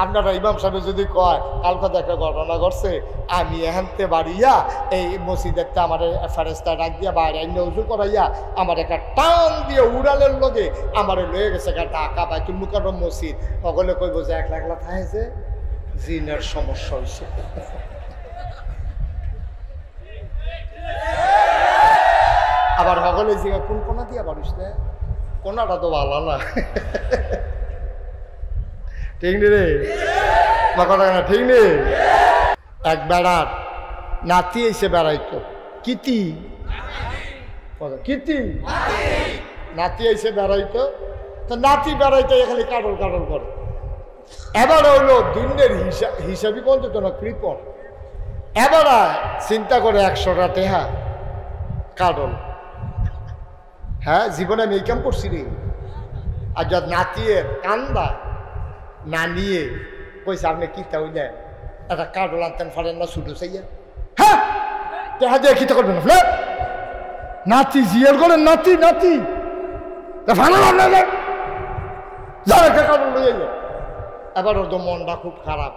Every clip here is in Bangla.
আপনারা ইমাম সাহেব যদি কয় কালকে একটা ঘটনা ঘটছে, আমি এখানতে বাড়িয়া এই মসজিদের আমার ফেরেস্তা ডাক দিয়া বাইরে উজু করাইয়া আমার একটা টান দিয়ে উড়ালের লগে আমার লয়ে গেছে ঢাকা বাইতুল মুকাররম মসজিদ। সকলে কইব যে একলা একলা থাকেছে, জিনের সমস্যা হয়েছে। আবার সকলে জিগা কোন কোনা দিয়া বাড়িস না, কোনাটা তো ভালো না। ঠিক নি রে কথা না, ঠিক নেই? এক বেড়ার নাতি এসে বেড়াইতো, কিতি কিতি নাতি এসে বেড়াইতো, তো নাতি বেড়াইতো এখানে কাটল কাটল করে। এবার হইলো দিনের হিসাবই বলতো না কৃপণ। এবার চিন্তা করে 100টা টেহা কাটল। হ্যাঁ, জীবনে আমি এই কাম করছি রে। আর যা নাতিয়ের কান্দা না নিয়ে কইছে আপনি কিতা হইলেন, একটা কাটল আনতেন ফারেন না ছুটো চাইয়া। হ্যাঁ, টেহা দিয়ে কিতা করবেন না, নাতি জিয়ার করেন, নাতি নাতি এবার ওর তো মনটা খুব খারাপ।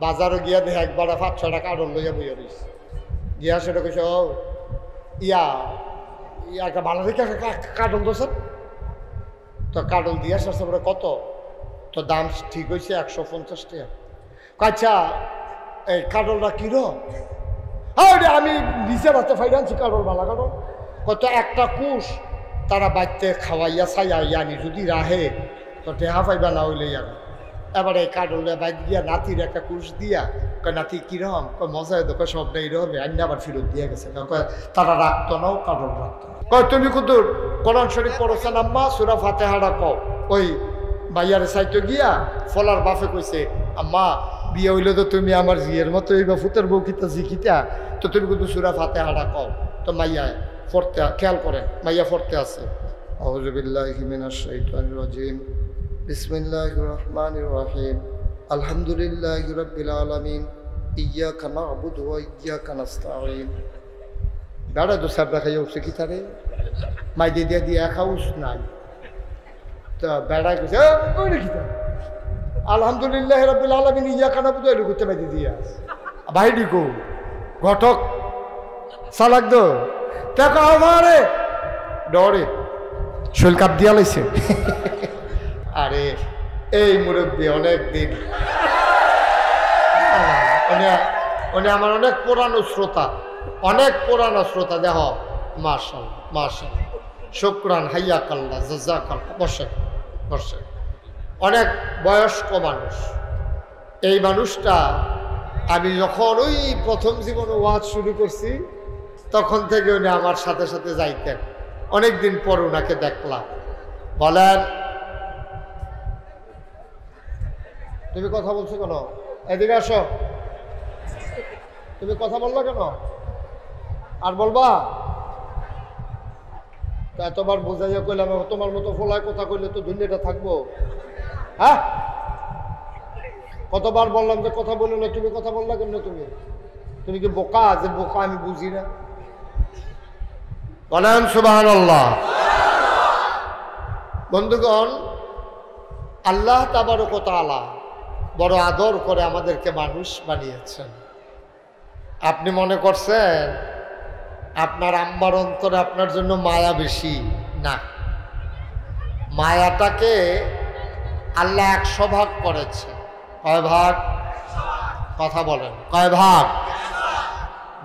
বাজারে গিয়া দেখে একবার 5-6টা কাটল লইয়া বইয়া রয়েছে। গিয়া সেটা কইছে, ও ইয়া ইয়া একটা ভালো দেখে কাটল তো স্যার। তো কাটল দিয়া আসছে বলে কত? তো দাম ঠিক হয়েছে 150 টাকা। আচ্ছা এই কাটলটা কিরম? আমি নিজের হাতে ফাইড আনছি কাটল, ভালো কাটল। কত একটা কুশ তারা বাড়িতে খাওয়াইয়া ছাইয়া আনি যদি রাহে তো টেহা পাইবা, না হইলে যাবে। এবার এই কাটলে বাইক গিয়া নাতির একটা কুশ দিয়া কয় নাতি কিরম? কয় মজা হতো, কয় সব নেই রহবে। আইন আবার ফেরত দিয়ে গেছে। তারা রাখতো নাও, কাটল রাখতো। কয় তুমি কুতুর কোরআন শরীফ পড়ছেন আম্মা, সূরা ফাতিহাটা কও। ওই ভাইয়ারে সাইতে গিয়া ফলার বাপে কইছে, আম্মা বিয়ে হইলে তো তুমি আমার জিয়ের মতো এই বা ফুতের বউ কিতা জিকিতা, তো তুমি কিন্তু সূরা ফাতিহাটা কও। তো মাইয়া পড়তে, খেয়াল করেন মাইয়া পড়তে আছে, আউযু বিল্লাহি মিনাশ শাইতানির রাজিম, বিসমিল্লাহির রহমানির রহিম, আলহামদুলিল্লাহি রাব্বিল আলামিন, ইয়্যাকা না'বুদু ওয়া ইয়্যাকা নাস্তাঈন। বেড়া তো সাবরা খাইয়া উঠছে কি তারে মাই দিয়ে দিয়ে একা উস নাই। তো বেড়া গেছে আলহামদুলিল্লাহি রাব্বিল আলামিন, ইয়্যাকা না'বুদু এলু করতে মাই দিয়ে আছে ভাইডি কো ঘটক সালাক দো টাকা আমারে ডরে শৈল কাপ দিয়া লাইছে। আরে এই মুরব্বী অনেক দিন, উনি আমার অনেক পুরানো শ্রোতা, অনেক পুরানো শ্রোতা। দেখ মাশাআল্লাহ মাশাআল্লাহ, শুকরান, হাইয়াকাল্লাহ, জাযাকাল্লাহ। বসে বসে, অনেক বয়স্ক মানুষ। এই মানুষটা আমি যখন ওই প্রথম জীবনে ওয়াজ শুরু করছি তখন থেকে উনি আমার সাথে সাথে যাইতেন। অনেকদিন পর ওনাকে দেখলাম। বলেন তুমি কথা বলছো কেন? এদিকে আসো। তুমি কথা বললো কেন? আর বলবা? এতবার বোঝাইয়া কইলাম, তোমার মতো ফলায় কথা কইলে তো দুনিয়াটা থাকবো। হ্যাঁ, কতবার বললাম যে কথা বলো না, তুমি কথা বললা কেন? তুমি তুমি কি বোকা? যে বোকা আমি বুঝি না। বলেন সুবহানাল্লাহ। বন্ধুগণ, আল্লাহ তাবারক ওয়া তাআলা বড় আদর করে আমাদেরকে মানুষ বানিয়েছেন। আপনি মনে করছেন আপনার আম্মার অন্তরে আপনার জন্য মায়া বেশি? না, মায়াটাকে আল্লাহ 100 ভাগ করেছে। কয় ভাগ? কথা বলেন, কয় ভাগ?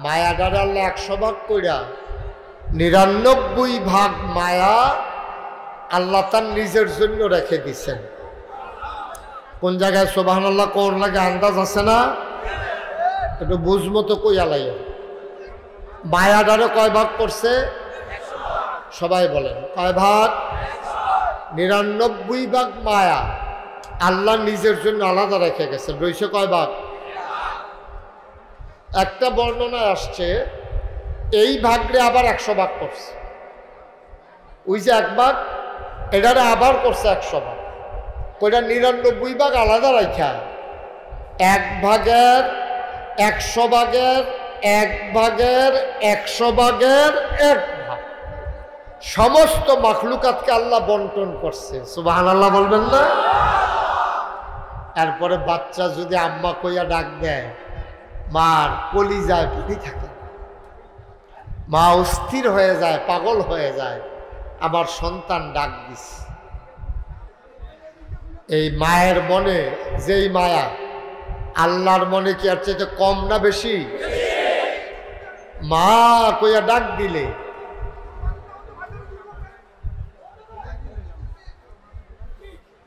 মায়াটারে আল্লাহ 100 ভাগ কইরা 99 ভাগ মায়া আল্লাহ তার নিজের জন্য রেখে দিছেন। কোন জায়গায় সুবহানাল্লাহ কোন লাগে আন্দাজ আছে না? একটু বুঝমতো কইয়া লাগে। মায়াটারে কয় ভাগ করছে? সবাই বলেন কয় ভাগ? 99 ভাগ মায়া আল্লাহ নিজের জন্য আলাদা রেখে গেছেন। রইছে কয় ভাগ? একটা বর্ণনায় আসছে এই ভাগরে আবার 100 ভাগ করছে। ওই যে 1 ভাগ, এটারে আবার করছে 100 ভাগ। ওইটা 99 ভাগ আলাদা রাখা 1 ভাগের 100 ভাগের 1 ভাগের 100 ভাগের 1 ভাগ সমস্ত মাখলুকাতকে আল্লাহ বন্টন করছে। সুবহানাল্লাহ বলবেন না? এরপরে বাচ্চা যদি আম্মা কইয়া ডাক দেয়, মার কলিজায় পানি থাকে, মা অস্থির হয়ে যায়, পাগল হয়ে যায়, আমার সন্তান ডাক দিস। এই মায়ের মনে যেই মায়া, আল্লাহর মনে কি আর চাইতে কম না বেশি? মা কইয়া ডাক দিলে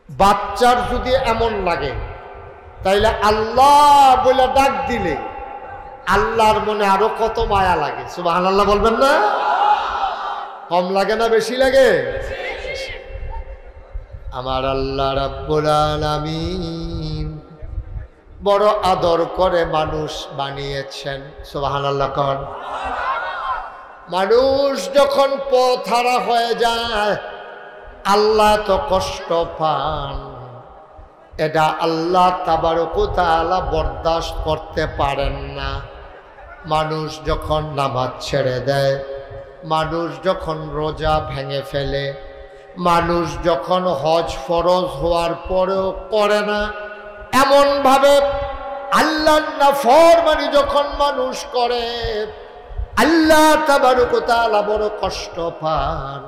বাচ্চার যদি এমন লাগে, তাইলে আল্লাহ বলে ডাক দিলে আল্লাহর মনে আরো কত মায়া লাগে। সুবহানাল্লাহ বলবেন না? কম লাগে না বেশি লাগে? আমার আল্লাহ রাব্বুল আলামিন বড় আদর করে মানুষ বানিয়েছেন। সুবহানাল্লাহ কোন? মানুষ যখন পথহারা হয়ে যায় আল্লাহ তো কষ্ট পান, এটা আল্লাহ তাবারক ওয়া তাআলা বরদাস্ত করতে পারেন না। মানুষ যখন নামাজ ছেড়ে দেয়, মানুষ যখন রোজা ভেঙে ফেলে, মানুষ যখন হজ ফরজ হওয়ার পরেও করে না, এমনভাবে আল্লাহর নাফরমানি যখন মানুষ করে, আল্লাহ তাবারক ওয়া তাআলা বড় কষ্ট পান।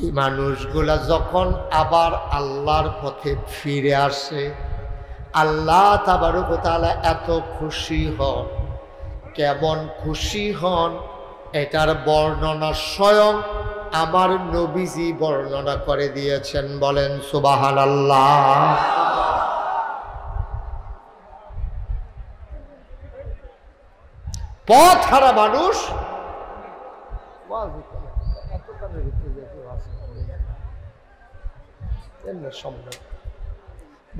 এই মানুষগুলা যখন আবার আল্লাহর পথে ফিরে আসে, আল্লাহ তাবারক ওয়া তাআলা এত খুশি হন। কেমন খুশি হন এটার বর্ণনা স্বয়ং আমার নবীজি বর্ণনা করে দিয়েছেন। বলেন সুবহানাল্লাহ। পথ হারা মানুষ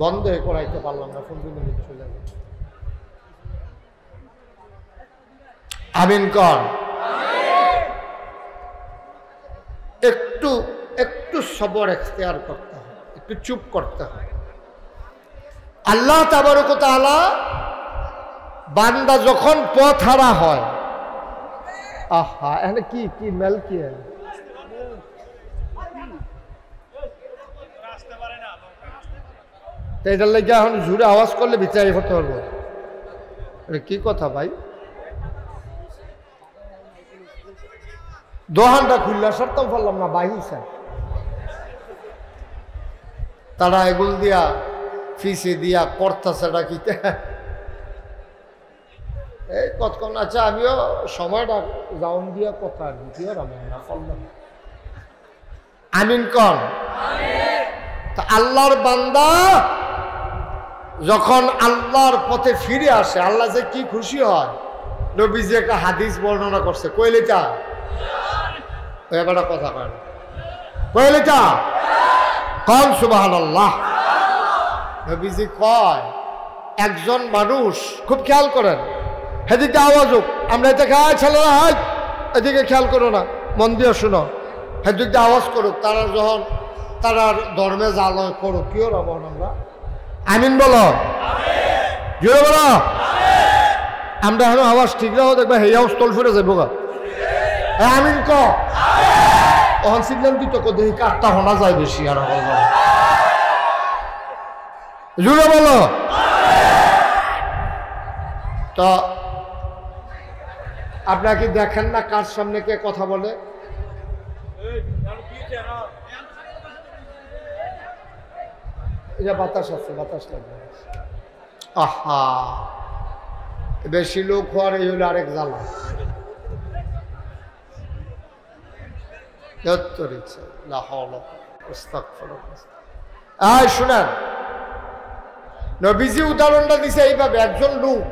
বন্ধ করাইতে পারলাম না, 15 মিনিট চলে গেল। আমিন কর। একটু একটু সবর এখতিয়ার করতে হয়, একটু চুপ করতে হয়। আল্লাহ তাবারক ওয়া তাআলা বান্দা যখন পথ হারা হয়, আহা এখানে কি কি মেল কি এটার লেগে এখন জোরে আওয়াজ করলে বিচারি করতে পারবো। কি কথা ভাই? দোহানটা খুললা সরতেও পারলাম না বাহিসা। তারা এগুল দিয়া ফিসে দিয়া করতেছে ডাকিতে এই কতক্ষণ আছে। আমিও সময়টা যাউন দিয়া কথা দ্বিতীয় রামেন না করলাম। আমিন কন। তা আল্লাহর বান্দা যখন আল্লাহর পথে ফিরে আসে, আল্লাহ যে কি খুশি হয়। নবীজি একটা হাদিস বর্ণনা করছে, কইলেটা এবার কথা কয় কইলেটা কন সুবহানাল্লাহ। নবীজি কয় একজন মানুষ, খুব খেয়াল করেন, সেদিকে আওয়াজ হোক, আমরা এটা খাই ছেলেরা হাই এদিকে খেয়াল করো না, মন দিয়ে শুনো। সেদিকে আওয়াজ করুক, তারা যখন তারার ধর্মে জাল করুক, কিও রব আমরা আমিন বলো, জোরে বলো। আমরা এখন আওয়াজ ঠিক রাখো, দেখবে হেয়া স্থল ফিরে যাবো গা। আমিন ক তখন সিগন্যাল দিত দেখি কাঠটা হোনা যায় বেশি। আর জোরে বলো। তো আপনারা কি দেখেন না কার সামনে কে কথা বলে? বাতাস আছে, বাতাস লাগবে। আহা বেশি লোক হওয়ার এই হলো আরেক জ্বালা। শুনেন, নবীজি উদাহরণটা দিছে এইভাবে। একজন লোক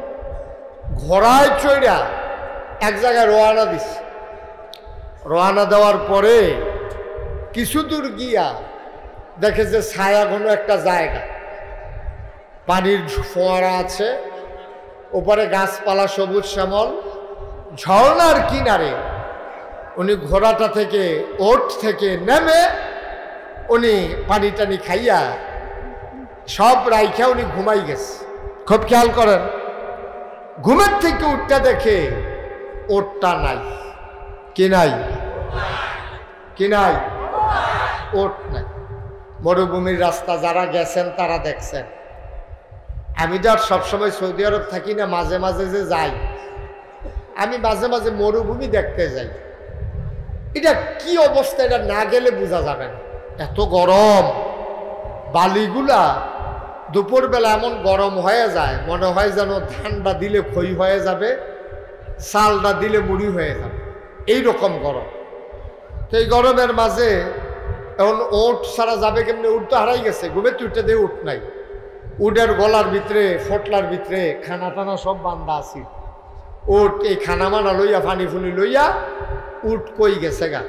ঘোড়ায় চড়া এক জায়গায় রওনা দিছে। রওনা দেওয়ার পরে কিছু দূর গিয়া দেখে যে ছায়া ঘন একটা জায়গা, পানির ফোয়ারা আছে, উপরে গাছপালা সবুজ শ্যামল, ঝর্ণার কিনারে উনি ঘোড়াটা থেকে ওঠ থেকে নেমে উনি পানি টানি খাইয়া সব রাইখা উনি ঘুমাই গেছে। খুব খেয়াল করেন, ঘুমের থেকে উঠটা দেখে ওটটা নাই। কি নাই? কি নাই? ওট নাই। মরুভূমির রাস্তা যারা গেছেন তারা দেখছেন, আমি তো আর সবসময় সৌদি আরব থাকি না, মাঝে মাঝে যে যাই, আমি মাঝে মাঝে মরুভূমি দেখতে যাই। এটা কি অবস্থা, এটা না গেলে বোঝা যাবে না। এত গরম, বালিগুলা দুপুরবেলা এমন গরম হয়ে যায়, মনে হয় যেন ধানটা দিলে খই হয়ে যাবে, চালটা দিলে মুড়ি হয়ে যাবে, এইরকম গরম। তো এই গরমের মাঝে এখন ওট ছাড়া যাবে কেমনি? উঠ তো হারাই গেছে, ঘুমের তুইটা দিয়ে উঠ নাই। উটের গলার ভিতরে, ফটলার ভিতরে খানা টানা সব বান্ধা আছি। উঠ এই খানা মানা লইয়া, ফানি ফুনি লইয়া উঠ কই গেছে গা।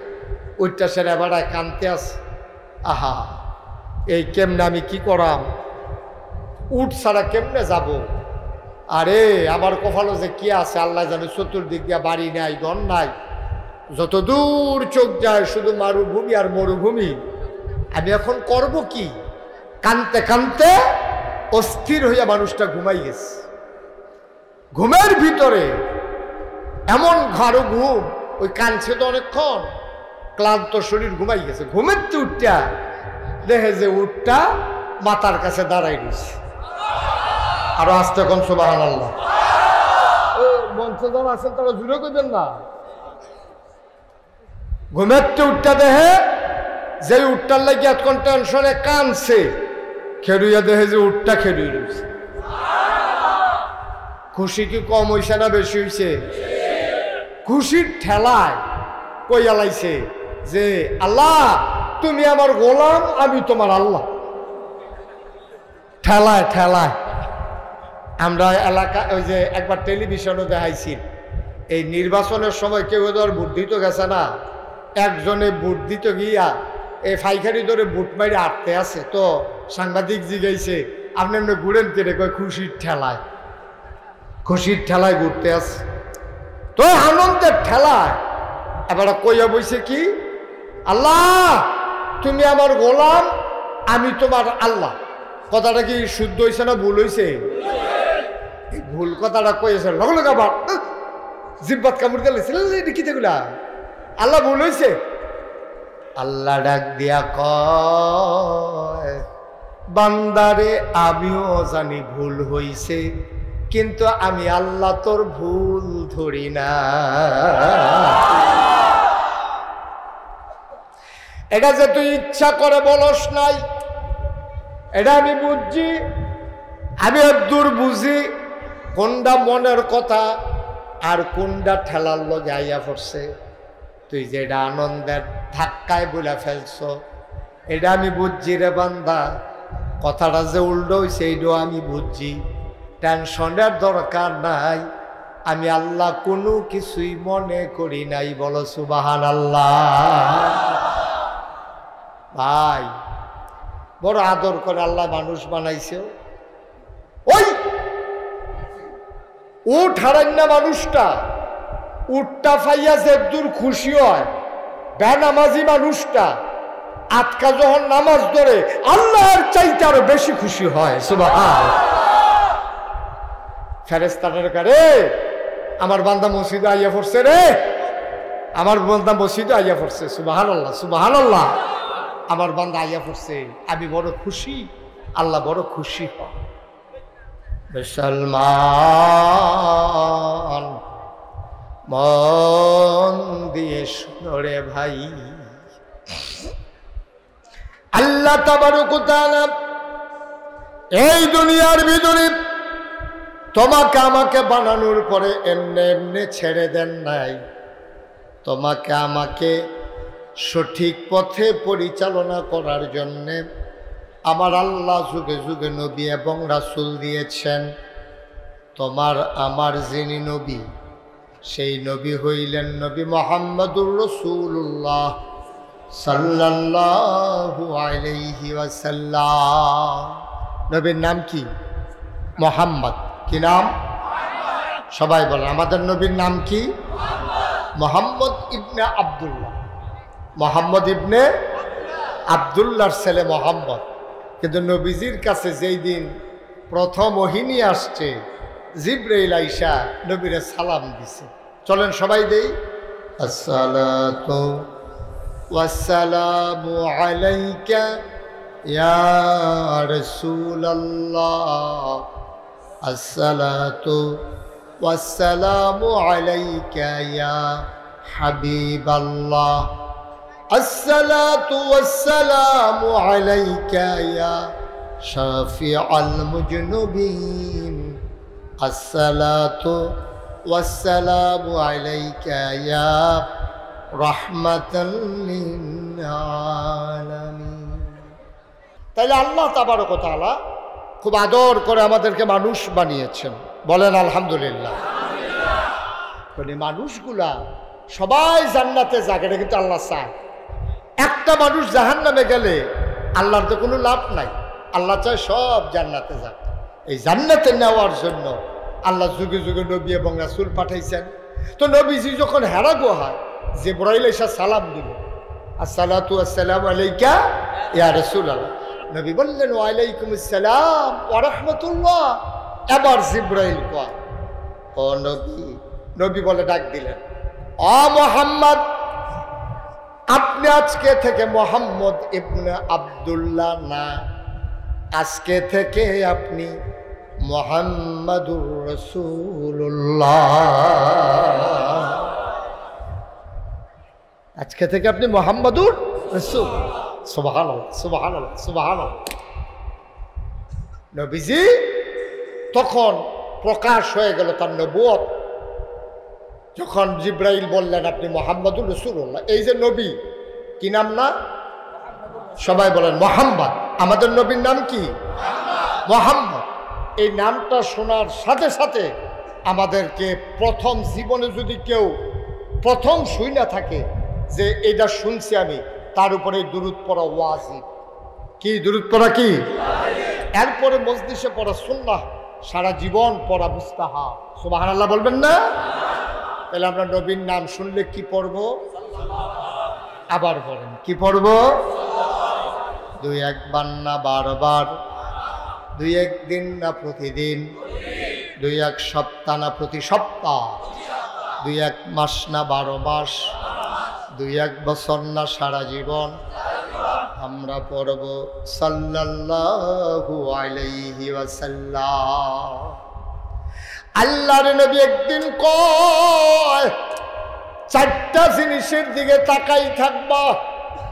উঠটা সেরে বেড়ায় কানতে আস। আহা, এই কেমনে আমি কি করাম, উঠ ছাড়া কেমনে যাব? আরে আমার কপালে যে কি আছে আল্লাহ জানে। চতুর্দিক দিয়া বাড়ি নাই, ঘর নাই, যত দূর চোখ যায় শুধু মরুভূমি আর মরুভূমি। আমি এখন করব কি? কানতে কানতে অস্থির হইয়া মানুষটা ঘুমাই গেছে। ঘুমের ভিতরে এমন ঘাড়ো ঘুম, ওই কানছে তো অনেকক্ষণ, ক্লান্ত শরীর ঘুমাই গেছে। ঘুমের তো উঠটা দেখে যে উঠটা মাথার কাছে দাঁড়াই গেছে। আরো আসতে কোন সুবহানাল্লাহ। মঞ্চে যারা আছেন তারা জুড়ে করবেন না। ঘুমের তো উঠটা দেখে যে উঠটার লাগে এতক্ষণ টেনশনে কানছে, খেরুইয়া দেখে যে উঠটা খেরুই রয়েছে। খুশি কি কম হইছে না বেশি হইছে? খুশির ঠেলায় কইয়া লাইছে যে আল্লাহ তুমি আমার গোলাম, আমি তোমার আল্লাহ। ঠেলায় ঠেলায় আমরা এলাকা, ওই যে একবার টেলিভিশনও দেখাইছি, এই নির্বাচনের সময় কেউ ধর ভোট দিতে গেছে না, একজনে ভোট দিতে গিয়া এই ফাইখারি ধরে ভোট মারি আটতে আছে। তো সাংবাদিক জিগাইছে আপনি এমনি ঘুরেন কেটে? কয় খুশির ঠেলায়। খুশির ঠেলায় ঘুরতে আছে। তো আনন্দের ঠেলায় এবার কইয়া বইছে কি, আল্লাহ তুমি আমার গোলাম, আমি তোমার আল্লাহ। কথাটা কি শুদ্ধ হয়েছে না ভুল হয়েছে? ভুল কথাটা কইছে লগে লগে আবার জিব্বাত কামড় দিলে কি দেখলা? আল্লাহ ভুল হয়েছে। আল্লাহ ডাক দিয়া কয় বান্দারে আমিও জানি ভুল হইছে, কিন্তু আমি আল্লাহ তোর ভুল ধরি না। এটা যে তুই ইচ্ছা করে বলস নাই, এটা আমি বুঝছি। আমি দূর বুঝি কোনটা মনের কথা আর কোনটা ঠেলার লগে আইয়া পড়ছে। তুই যেটা আনন্দের ধাক্কায় বলে ফেলছ, এটা আমি বুঝছি রে বান্দা। কথাটা যে উল্টো হইছে এইটাও আমি বুঝছি। টেনশনের দরকার নাই, আমি আল্লাহ কোনো কিছুই মনে করি নাই। বলো সুবহানাল্লাহ। ভাই বড় আদর করে আল্লাহ মানুষ বানাইছে। ওই উঠ হারান না মানুষটা, উঠটা ফাইয়া যে দূর খুশি হয়, বেনামাজি মানুষটা আটকা যখন নামাজ ধরে আল্লাহর চাইতে আরো বেশি খুশি হয়। সুবহান। ফেরেশতাদের কারে আমার বান্দা মসজিদে আইয়া পড়ছে রে, আমার বান্দা মসজিদে আইয়া পড়ছে। সুবহানাল্লাহ সুবহানাল্লাহ। আমার বান্দা আইয়া পড়ছে, আমি বড় খুশি, আল্লাহ বড় খুশি হয়। মুসলমান মন দিয়ে শুনরে ভাই, আল্লাহ তাবারক ওয়া তাআলা এই দুনিয়ার ভিতরে তোমাকে আমাকে বানানোর পরে এমনি এমনি ছেড়ে দেন নাই। তোমাকে আমাকে সঠিক পথে পরিচালনা করার জন্যে আমার আল্লাহ যুগে যুগে নবী এবং রাসূল দিয়েছেন। তোমার আমার যিনি নবী, সেই নবী হইলেন নবী মুহাম্মদুর রাসূলুল্লাহ সাল্লাল্লাহু আলাইহি ওয়াসাল্লাম। নবীর নাম কি? মুহাম্মদ। কি নাম? সবাই বলেন আমাদের নবীর নাম কি? মুহাম্মদ ইবনে আব্দুল্লাহ। মুহাম্মদ ইবনে আব্দুল্লাহর ছেলে মুহাম্মদ। কিন্তু নবীজির কাছে যেই দিন প্রথম ওহী আসছে, জিবরাইল আইসা নবীরে সালাম দিছে। চলেন সবাই দেই। আসসালাতু ওয়াসসালামু আলাইকা ইয়া রাসূলুল্লাহ الصلاة والسلام عليك يا حبيب الله الصلاة والسلام عليك يا شافع المذنبين الصلاة والسلام عليك يا رحمة للعالمين তাইলে আল্লাহ তাবারক ওয়া তাআলা খুব আদর করে আমাদেরকে মানুষ বানিয়েছেন, বলেন আলহামদুলিল্লাহ। মানে মানুষগুলা সবাই জান্নাতে যাক, এটা কিন্তু আল্লাহ চায়। একটা মানুষ জাহান্নামে গেলে আল্লাহর তো কোনো লাভ নাই, আল্লাহ চায় সব জান্নাতে যাক। এই জান্নাতে নেওয়ার জন্য আল্লাহ যুগে যুগে নবী এবং রাসূল পাঠাইছেন। তো নবীজি যখন হেরা গুহায় জিবরাইল এসে সালাম দিল, আসসালাতু ওয়াসসালামু আলাইকা ইয়া রাসূলুল্লাহ, নবী বললেন ওয়ালাইকুম আসসালাম ওয়া রাহমাতুল্লাহ। এবার জিবরাইল কয়, ও নবী, নবী বলে ডাক দিলেন, ও মুহাম্মদ, আপনি আজকে থেকে মুহাম্মদ ইবনে আব্দুল্লাহ না, আজকে থেকে আপনি মুহাম্মাদুর রাসূলুল্লাহ। আজকে থেকে আপনি মুহাম্মাদুর রাসূল। সুবহানাল্লাহ, সুবহানাল্লাহ, সুবহানাল্লাহ। নবীজি তখন প্রকাশ হয়ে গেল তার নবুয়ত। যখন জিবরাইল বললেন আপনি মুহাম্মাদুর রাসূলুল্লাহ, এই যে নবী, কি নাম না? সবাই বলেন মুহাম্মদ। আমাদের নবীর নাম কি? মুহাম্মদ। এই নামটা শোনার সাথে সাথে আমাদেরকে প্রথম জীবনে যদি কেউ প্রথম শুই না থাকে যে এটা শুনছি আমি, তার উপরে দুরূদ পড়া ওয়াজিব। কি দুরূদ পড়া? কি এরপরে মজলিসে পড়া সুন্নাহ, সারা জীবন পড়া মুস্তাহাব। সুবহানাল্লাহ বলবেন না? তাহলে আমরা নবীর নাম শুনলে কি পড়ব? আবার বলেন, কি পড়ব? দুই একবার না বারবার, দুই একদিন না প্রতিদিন, দুই এক সপ্তাহ না প্রতি সপ্তাহ, দুই এক মাস না 12 মাস, দুই এক বছর না সারা জীবন আমরা পড়ব সাল্লাল্লাহু আলাইহি ওয়াসাল্লাম। আল্লাহর নবী একদিন কয়, 4টা জিনিসের দিকে তাকাই থাকবা।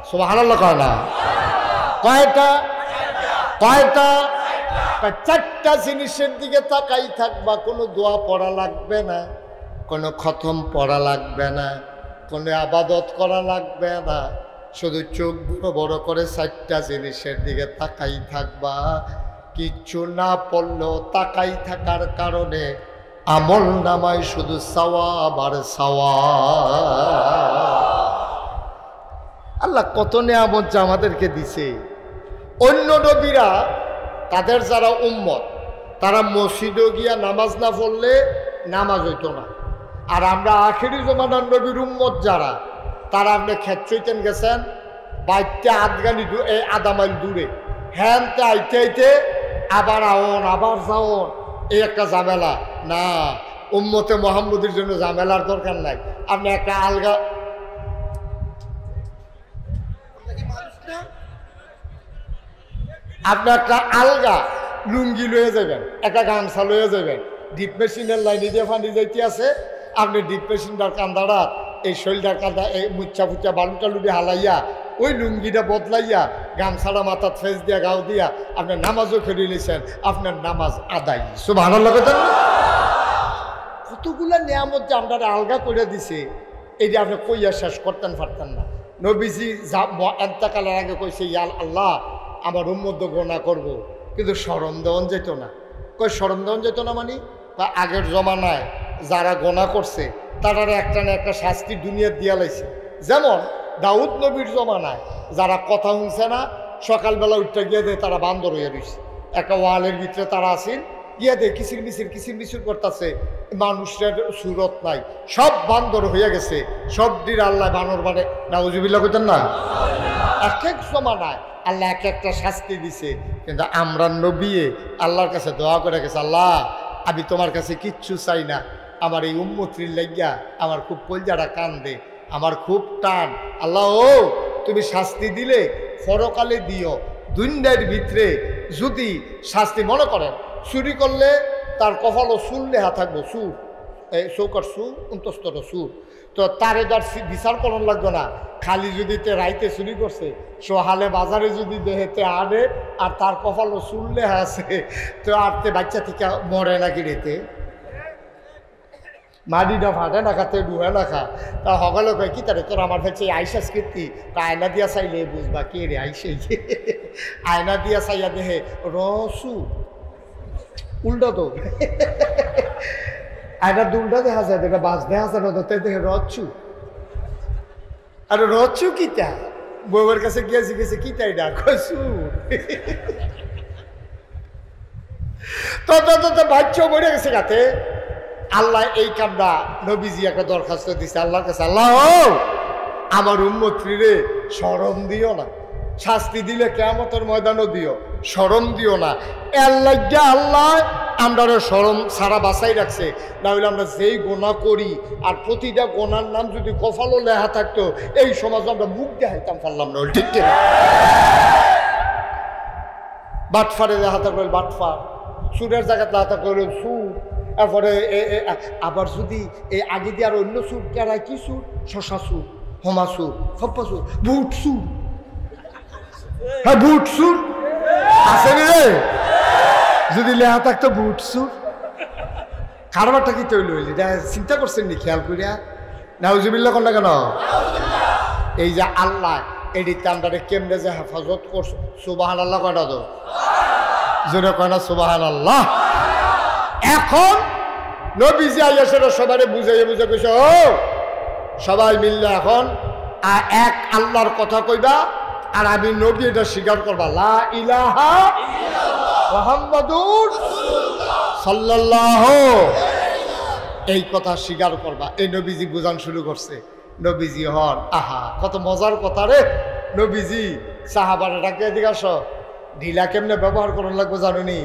সুবহানাল্লাহ কয় না? কয়টা? কয়টা? 4টা জিনিসের দিকে তাকাই থাকবা। কোনো দোয়া পড়া লাগবে না, কোনো খতম পড়া লাগবে না, কোনো আবাদত করা লাগবে না, শুধু চোখ বড় বড় করে 4টা জিনিসের দিকে তাকাই থাকবা। কিচ্ছু না পড়লেও তাকাই থাকার কারণে আমল নামায় শুধু সওয়াব আর সওয়াব। আল্লাহ কত নিয়ামত যে আমাদেরকে দিছে। অন্য নবীরা তাদের যারা উম্মত, তারা মসজিদে গিয়া নামাজ না পড়লে নামাজ হইতো না। আর আমরা আখেরি জমানার নবীর উম্মত যারা, তারা আপনি ক্ষেত চৈতেন গেছেন, বাইতে আধগানি আধা মাইল দূরে, হ্যানতে আইতে আইতে আবার আওন আবার যাওন, এই একটা ঝামেলা না। উম্মতে মুহাম্মদের জন্য ঝামেলার দরকার নাই। আপনি একটা আলগা, আপনি একটা আলগা লুঙ্গি লয়ে যাবেন, একটা গামছা লয়ে যাবেন, ডিপ মেশিনের লাইনে দিয়ে পানি যাইতে আছে, আপনি ডিপ মেশিনটার কান্দাটা এই শৈলটার কান্দা এই মুচ্ছা ফুচ্ছা বালুটা লুডি হালাইয়া ওই লুঙ্গিটা বদলাইয়া গামছাটা মাথার ফেস দিয়া গাও দিয়া আপনি নামাজও খেলে নিয়েছেন, আপনার নামাজ আদায়। সুবহানাল্লাহ। কতগুলা নিয়ামত যে আমরা আলগা করে দিছে, এইটা আপনি কইয়া শেষ করতেন পারতেন না। নবীজি এন্তেকালের আগে কইছে, ইয়া আল্লাহ আমার উম্মত গোনা করব, কিন্তু শরম দেওয়ান যেত না। কই শরম দেওয়ান যেত না মানে? বা আগের জমানায় যারা গোনা করছে তারা একটা না একটা শাস্তি দুনিয়ার দিয়া লাইছে। যেমন দাউদ নবীর জমানায় যারা কথা শুনছে না, সকালবেলা উঠতে গিয়ে দেয় তারা বান্দর হয়ে রয়েছে, একটা ওয়ালের ভিতরে তারা আসেন, গিয়ে দেয় কিসির মিছির করতেছে, মানুষের সুরত নাই, সব বান্দর হয়ে গেছে, সব দিন আল্লাহ বানর মানে নাউজুবিল্লাহ কইতেন না। এক এক জমানায় আল্লাহ এক একটা শাস্তি দিছে, কিন্তু আমরা নবী আল্লাহর কাছে দোয়া করে গেছে, আল্লাহ আমি তোমার কাছে কিচ্ছু চাই না, আমার এই উম্মতির লাগিয়া আমার খুব কলজাটা কান্দে, আমার খুব টান, আল্লাহ ও তুমি শাস্তি দিলে পরকালে দিও, দুনিয়ার ভিতরে যদি শাস্তি, মনে করেন চুরি করলে তার কপালও চুল লেহা থাকবো, চুল এই চৌকার চুল অন্তস্তর চুল। তো তার এবার বিচার করন লাগতো না, খালি যদি তে রাইতে চুরি করছে সোহালে বাজারে যদি দেহেতে আনে আর তার কপালও চুল লেহা আছে, তো আর তে বাচ্চা থেকে মরে নাকি রেতে মাটিটা ফাটে না খাতে ডুহে না খা। তা সকলে কয় কি তারে তোর আমার হচ্ছে আইসা স্কৃতি, তা আয়না দিয়া চাইলে বুঝবা কে রে আইসে। আয়না দিয়া চাইয়া দেহে রসু উল্টা তো আয়নার দুলটা দেখা যায়, দেখা বাস দেখা যায় না, দেখে রচ্ছু। আরে রচ্ছু কিতা বউয়ের কাছে গিয়েছি গেছে কিতাই না কসু তো বাচ্চা মরে গেছে গাতে। আল্লাহ এই কামটা নবীজি একটা দরখাস্ত দিছে আল্লাহর কাছে, আল্লাহ আমার উম্মতরে রে শরম দিও না, শাস্তি দিলে কিয়ামতের ময়দানও দিও, শরম দিও না। এর লাগে আল্লাহ আমরা শরম সারা বাঁচাই রাখছে, না হলে আমরা যেই গোনা করি আর প্রতিটা গোনার নাম যদি কপালও লেখা থাকতো এই সমাজ আমরা মুখ দেখাইতাম পারলাম না। ঠিক কিনা? বাটফারে লেখা থাকলো বাটফার, সুরের জায়গায় লেখা থাকলো সুর, এরপরে আবার যদি এই আগে দিয়ে আর অন্য সুর কেরাই কি সুর, শশা সুর, হোমা সুর, ফপ্পা সুর, বুট সুর, হ্যাঁ বুট সুর আছে রে, যদি লেহা থাকতো বুট সুর। কারবারটা কি তৈরি হইলি চিন্তা করছেন নি খেয়াল করিয়া? নাউজুবিল্লাহ কর না কেন? এই যে আল্লাহ এডিতে আমরা কেমনে যে হেফাজত করছো, সুবাহান আল্লাহ কয়টা তো জোরে কয় না সুবাহান আল্লাহ। এখন নবীজি আইয়া সেটা সবাই বুঝাইয়া বুঝে কইছে, ও সবাই মিললে এখন এক আল্লাহর কথা কইবা আর আমি নবী এটা স্বীকার করবা, লা ইলাহা মুহাম্মাদুর সাল্লাল্লাহু, এই কথা স্বীকার করবা। এই নবীজি বুঝান শুরু করছে। নবীজি হন আহা কত মজার কথা রে। নবীজি সাহাবারা ডাকে এদিকে আসো, ঢিলা কেমনে ব্যবহার করার লাগবে জানুনি?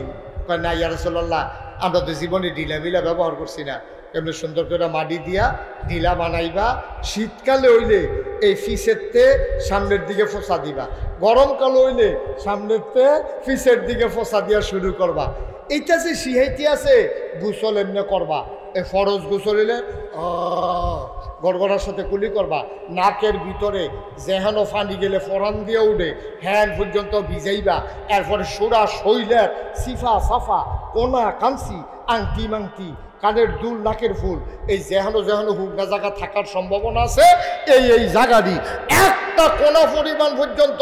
কয় না ইয়া রাসূলুল্লাহ, আমরা তো জীবনে ঢিলা মিলা ব্যবহার করছি না, এমনি সুন্দর করে মাটি দিয়া ঢিলা বানাইবা, শীতকালে হইলে এই ফিসেরতে সামনের দিকে ফোসা দিবা, গরমকালে হইলে সামনেরতে ফিসের দিকে ফোসা দিয়া শুরু করবা। এইটা যে সিহাইতে আছে গোসল এমনি করবা, এই ফরজ গোসল হইলে গড়গড়ার সাথে কুলি করবা, নাকের ভিতরে যেহেন ফানি গেলে ফরান দিয়ে উঠে হ্যান্ড পর্যন্ত ভিজাইবা, এরপরে সোরা শৈলের সিফা সাফা কোনা কাঞ্চি আংটি মাংটি কানের দুল নাকের ফুল, এই যেহানো যেহানো হুগনা জায়গা থাকার সম্ভাবনা আছে এই জায়গারই একটা কোনা পরিমাণ পর্যন্ত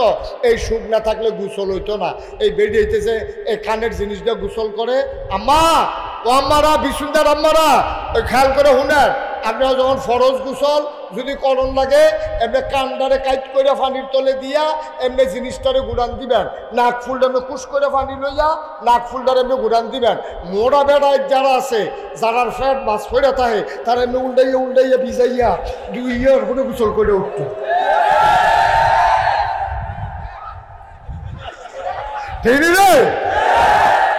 এই শুকনা থাকলে গোসল হইতো না। এই বেরিয়েছে যে এই কানের জিনিসটা গোসল করে। আম্মা ও আম্মারা বিশুন্দার আম্মারা ওই খেয়াল করে শুনেন, আপনারা যখন ফরজ গোসল যদি করণ লাগে এমনি কান্ডারে কাইট করে পানির তলে দিয়া এমনি জিনিসটারে গুড়ান দিবেন, নাক ফুলটা এমনি কুশ করে পানি লইয়া নাক ফুলটারে এমনি গুড়ান দিবেন। মোড়া বেড়ায় যারা আছে, যারার ফ্যাট মাছ ফেরা থাকে তারা এমনি উল্টাইয়া ভিজাইয়া দুইয়ার করে গোসল করে উঠত। ঠিক রে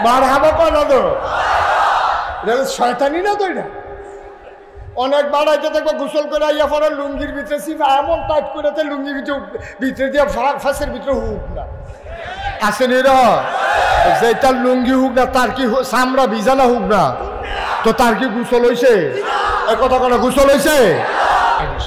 মার হাবা কয় না তো, শয়তানি না তো এটা। অনেক বাড়াইতে দেখবো গোসল করে আইয়া পরে লুঙ্গির ভিতরে সিফা এমন টাইট করেতে লুঙ্গির ভিতরে দিয়ে ফাঁসের ভিতরে হুক না আসেন এরা, যেটার লুঙ্গি হুক না তার কি চামড়া ভিজানা হুক না, তো তার কি গোসল হয়েছে? কথা কোনো গোসল হয়েছে?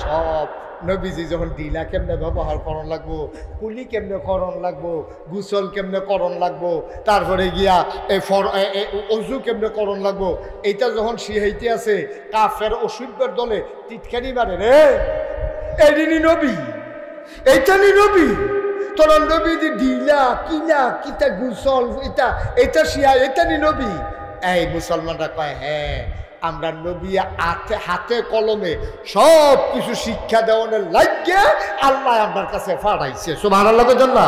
সব নবীজি যখন ডিলা কেমনে ব্যবহার করণ লাগবো, কুলি কেমনে করণ লাগবো, গোসল কেমনে করণ লাগবো, তারপরে গিয়া এই অজু কেমনে করণ লাগবো, এইটা যখন শিহাইতে আছে কাফের অসুবিধার দলে টিটকারি মারে রে, এদিনই নবী এইটা নি নবী, তোর নবী ডিলা কিলা কিতা গোসল এটা শিয়া এটা নি নবী। এই মুসলমানরা কয় হ্যাঁ আমরা নবী হাতে কলমে সব কিছু শিক্ষা দেওয়ানের লাগিয়ে আল্লাহ আপনার কাছে পাঠাইছে। সুবহানাল্লাহ জান্না।